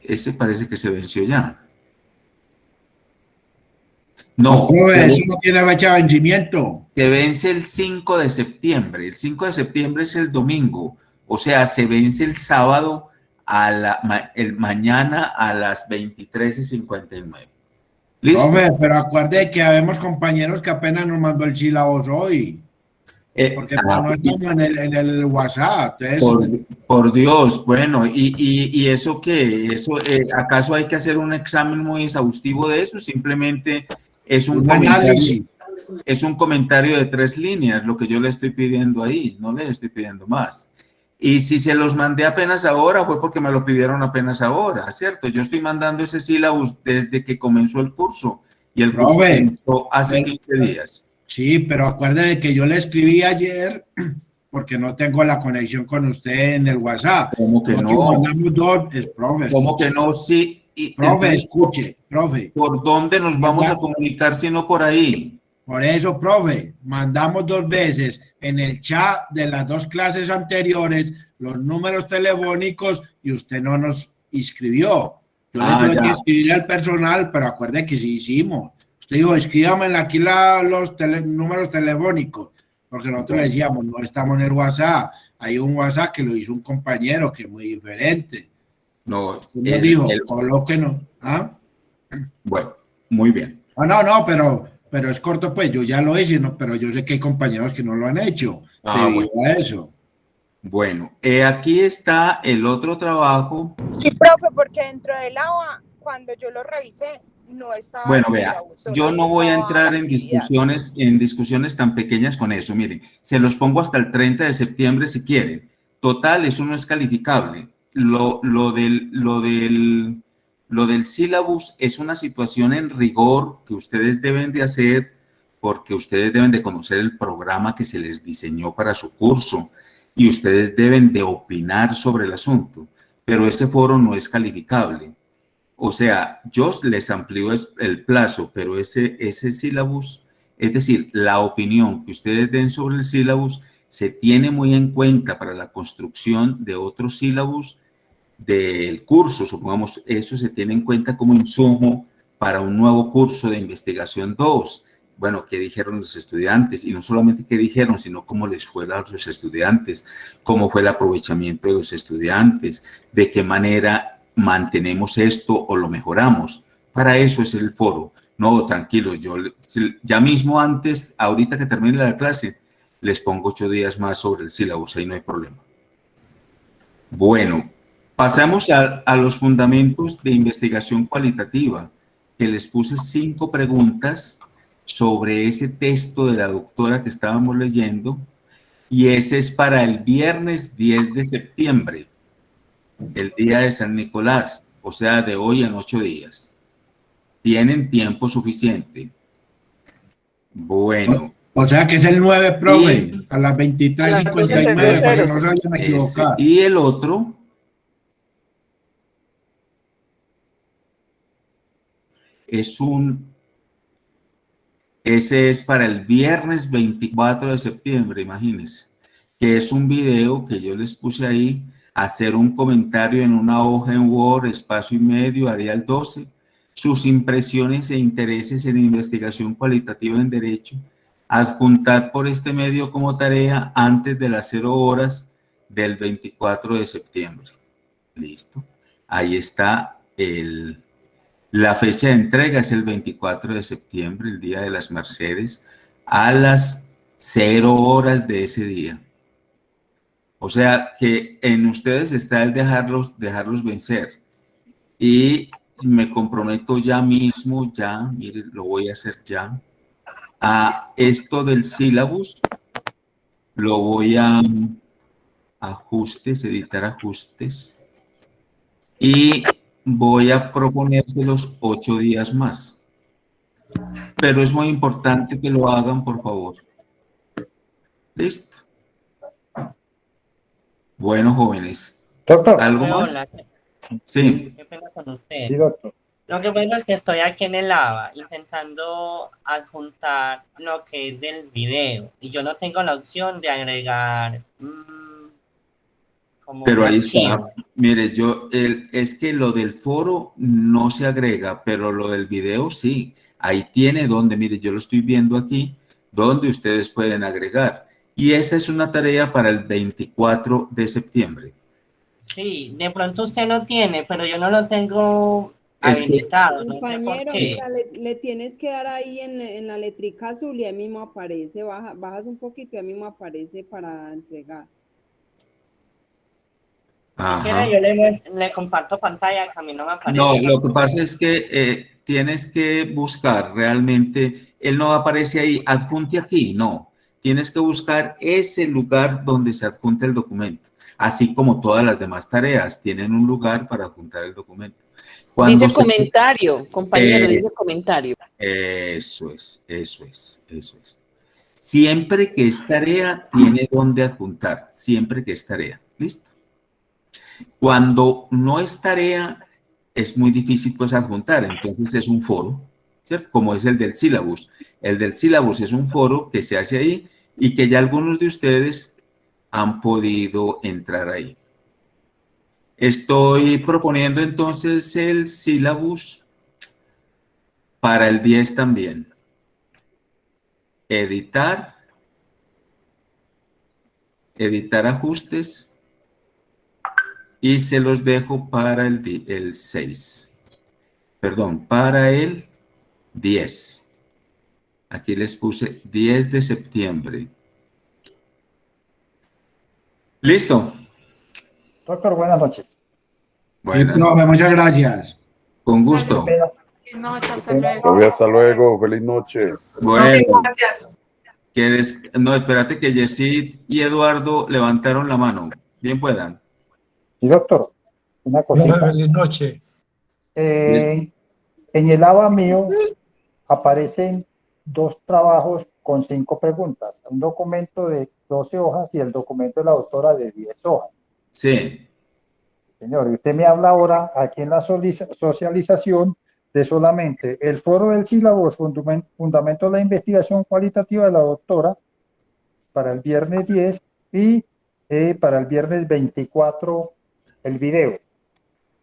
ese parece que se venció ya. No, eso no tiene fecha de vencimiento. Se vence el 5 de septiembre. El 5 de septiembre es el domingo. O sea, se vence el sábado, el mañana a las 23:59. ¿Listo? Profe, pero acuerde que habemos compañeros que apenas nos mandó el sílabus hoy. Porque no estamos en el WhatsApp. Por Dios, bueno, ¿y eso qué? ¿Acaso hay que hacer un examen muy exhaustivo de eso? Simplemente es un comentario de 3 líneas, lo que yo le estoy pidiendo ahí, no le estoy pidiendo más. Y si se los mandé apenas ahora, fue porque me lo pidieron apenas ahora, ¿cierto? Yo estoy mandando ese sílabus desde que comenzó el curso, y el curso comenzó hace 15 días. Sí, pero acuérdate que yo le escribí ayer porque no tengo la conexión con usted en el WhatsApp. ¿Cómo que no? Mandamos dos, profe. ¿Cómo que no? Sí. Profe, escuche, profe. ¿Por dónde nos vamos a comunicar si no por ahí? Por eso, profe, mandamos 2 veces en el chat de las 2 clases anteriores los números telefónicos y usted no nos inscribió. Yo le tuve que escribir al personal, pero acuerde que sí hicimos. Usted dijo, escríbame aquí los números telefónicos, porque nosotros le decíamos, no estamos en el WhatsApp. Hay un WhatsApp que lo hizo un compañero que es muy diferente. No, dijo, colóquenos. ¿Ah? Bueno, muy bien. No, pero pero es corto, pues yo ya lo hice, no, pero yo sé que hay compañeros que no lo han hecho debido a eso. Bueno, aquí está el otro trabajo. Sí, profe, porque dentro del agua, cuando yo lo revisé, no estaba. Bueno, vea, yo no voy a entrar en discusiones tan pequeñas con eso. Miren, se los pongo hasta el 30 de septiembre si quieren. Total, eso no es calificable. Lo del sílabus es una situación en rigor que ustedes deben de hacer porque ustedes deben de conocer el programa que se les diseñó para su curso y ustedes deben de opinar sobre el asunto, pero ese foro no es calificable. O sea, yo les amplío el plazo, pero ese sílabus, es decir, la opinión que ustedes den sobre el sílabus se tiene muy en cuenta para la construcción de otros sílabus del curso. Supongamos, eso se tiene en cuenta como insumo para un nuevo curso de investigación 2. Bueno, ¿qué dijeron los estudiantes? Y no solamente qué dijeron, sino cómo les fue a los estudiantes, cómo fue el aprovechamiento de los estudiantes, de qué manera mantenemos esto o lo mejoramos. Para eso es el foro. No, tranquilos, yo ya mismo antes, ahorita que termine la clase, les pongo 8 días más sobre el sílabus, ahí no hay problema. Bueno, pasamos a los fundamentos de investigación cualitativa, que les puse 5 preguntas sobre ese texto de la doctora que estábamos leyendo, y ese es para el viernes 10 de septiembre, el día de San Nicolás, o sea, de hoy en 8 días. Tienen tiempo suficiente. Bueno. O sea que es el 9, profe, a las 23:59, para que no se vayan a equivocar. Y el otro ese es para el viernes 24 de septiembre, imagínense, que es un video que yo les puse ahí, hacer un comentario en una hoja en Word, espacio y medio, Arial 12, sus impresiones e intereses en investigación cualitativa en Derecho, adjuntar por este medio como tarea antes de las 0 horas del 24 de septiembre. Listo. Ahí está la fecha de entrega, es el 24 de septiembre, el Día de las Mercedes, a las 0 horas de ese día. O sea que en ustedes está el dejarlos vencer. Y me comprometo ya mismo, miren, lo voy a hacer ya. A esto del sílabus, lo voy a ajustes, editar ajustes. Y voy a proponérselos 8 días más. Pero es muy importante que lo hagan, por favor. ¿Listo? Bueno, jóvenes. Doctor. ¿Algo más? Hola. Sí. Qué pena con usted. Sí, doctor. Lo que pasa es que estoy aquí en el AVA intentando adjuntar lo que es del video y yo no tengo la opción de agregar como Pero un ahí archivo. está. Mire, es que lo del foro no se agrega, pero lo del video sí. Ahí tiene donde, mire, yo lo estoy viendo aquí, donde ustedes pueden agregar. Y esa es una tarea para el 24 de septiembre. Sí, de pronto usted lo tiene, pero yo no lo tengo habilitado. No sé por Compañero, qué. mira, le tienes que dar ahí en la letrica azul y ahí mismo aparece, bajas un poquito y ahí mismo aparece para entregar. Si quiere, yo le comparto pantalla, que a mí no me aparece. No, lo que pasa es que tienes que buscar realmente, él no aparece ahí, adjunte aquí, no. Tienes que buscar ese lugar donde se adjunta el documento, así como todas las demás tareas tienen un lugar para adjuntar el documento. Dice comentario, compañero, dice comentario. Eso es. Siempre que es tarea, tiene donde adjuntar, siempre que es tarea, ¿listo? Cuando no es tarea, es muy difícil pues adjuntar, entonces es un foro, ¿cierto? Como es el del sílabus. El del sílabus es un foro que se hace ahí y que ya algunos de ustedes han podido entrar ahí. Estoy proponiendo entonces el sílabus para el 10 también. Editar ajustes. Y se los dejo para el 6. Perdón, para el 10. Aquí les puse 10 de septiembre. ¿Listo? Doctor, buenas noches. Buenas. Profe, muchas gracias. Con gusto. No, hasta luego. Profe, hasta luego. Feliz noche. Bueno. Gracias. No, espérate que Yesid y Eduardo levantaron la mano. Bien puedan. Y doctor, una cosita. Feliz noche. En el ABA mío aparecen 2 trabajos con 5 preguntas. Un documento de 12 hojas y el documento de la doctora de 10 hojas. Sí. Señor, y usted me habla ahora aquí en la socialización de solamente el foro del sílabus, fundamento de la investigación cualitativa de la doctora para el viernes 10 y para el viernes 24 el video.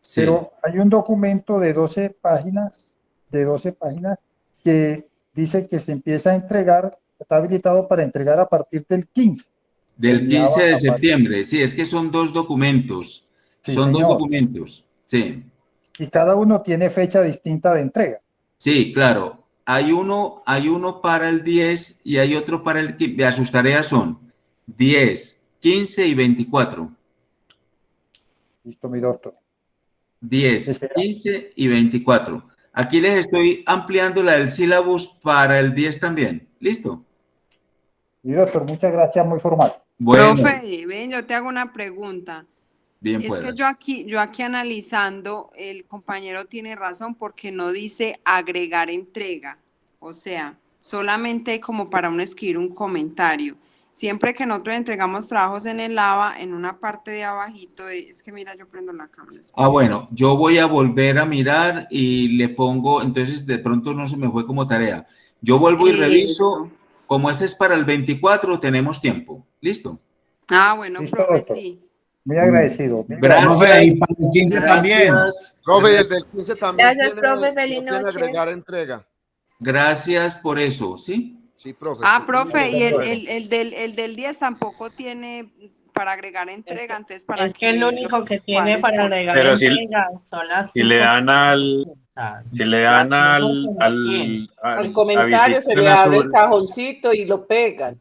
Sí. Pero hay un documento de 12 páginas que dice que se empieza a entregar, está habilitado para entregar a partir del 15. Del 15 de septiembre. Sí, es que son 2 documentos. Sí, son señor. 2 documentos. Sí. Y cada uno tiene fecha distinta de entrega. Sí, claro. Hay uno para el 10 y hay otro para el 15. Sus tareas son 10, 15 y 24. Listo, mi doctor. 10, 15 y 24. Aquí les estoy ampliando la del sílabus para el 10 también. ¿Listo? Mi doctor, muchas gracias, muy formal. Bueno, Profe, ven, yo te hago una pregunta. bien Es pueda. que yo aquí analizando, el compañero tiene razón porque no dice agregar entrega. O sea, solamente como para uno escribir un comentario. Siempre que nosotros entregamos trabajos en el ABA, en una parte de abajito, es que mira, yo prendo la cámara. Bueno, yo voy a volver a mirar y le pongo, entonces de pronto no se me fue como tarea. Yo vuelvo y reviso. Eso. Como ese es para el 24, tenemos tiempo. ¿Listo? Ah, bueno, Listo, profe, doctor. sí. Muy agradecido. Gracias. Profe, y para el 15 también. Profe, y el del 15 también Gracias, profe, feliz no tiene noche. agregar entrega. Gracias por eso, ¿sí? Sí, profe. Ah, profe, y el del 10 tampoco tiene para agregar entrega, entonces para Es que el único que tiene para agregar Pero si, entrega son las si le dan al Al comentario a se visión le abre azul. el cajoncito y lo pegan.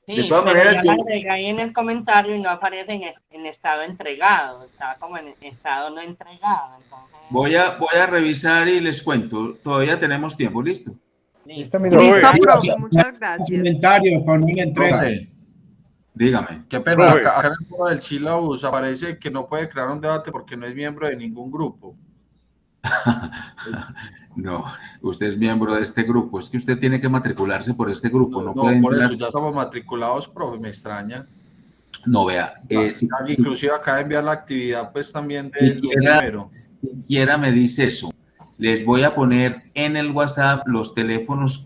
Sí, De todas pero maneras, ya yo- la agrega ahí en el comentario y no aparece en estado entregado, está como en estado no entregado. Entonces, Voy a revisar y les cuento. Todavía tenemos tiempo, ¿listo? Listo, mi Listo, doctor. profe, muchas gracias. Comentarios para una entrega. Profe, Dígame. qué pena, Profe. acá en el foro del sílabus aparece que no puede crear un debate porque no es miembro de ningún grupo. No, usted es miembro de este grupo. Es que usted tiene que matricularse por este grupo. No, No, puede por entrar. eso ya estamos matriculados, profe, me extraña. No, vea. Inclusive acá de enviar la actividad, pues también del Siquiera, primero. siquiera me dice eso. Les voy a poner en el WhatsApp los teléfonos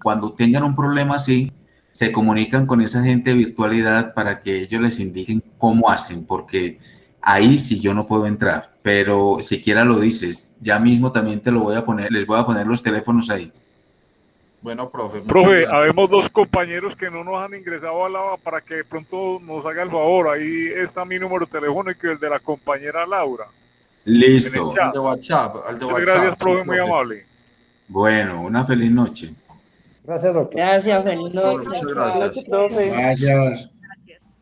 cuando tengan un problema así, se comunican con esa gente de virtualidad para que ellos les indiquen cómo hacen, porque ahí sí yo no puedo entrar, pero siquiera lo dices, ya mismo también te lo voy a poner, les voy a poner los teléfonos ahí. Bueno, profe. muchas Profe, gracias. habemos 2 compañeros que no nos han ingresado a la para que de pronto nos haga el favor. Ahí está mi número telefónico y el de la compañera Laura. Listo. chat. Al de WhatsApp, Muchas gracias, sí, profe, muy amable. Bueno, una feliz noche. Gracias, doctor. Gracias, feliz noche. Muchas Feliz gracias. noche, profe. Gracias. Gracias.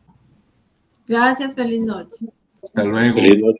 Gracias, feliz noche. Hasta luego. Feliz noche.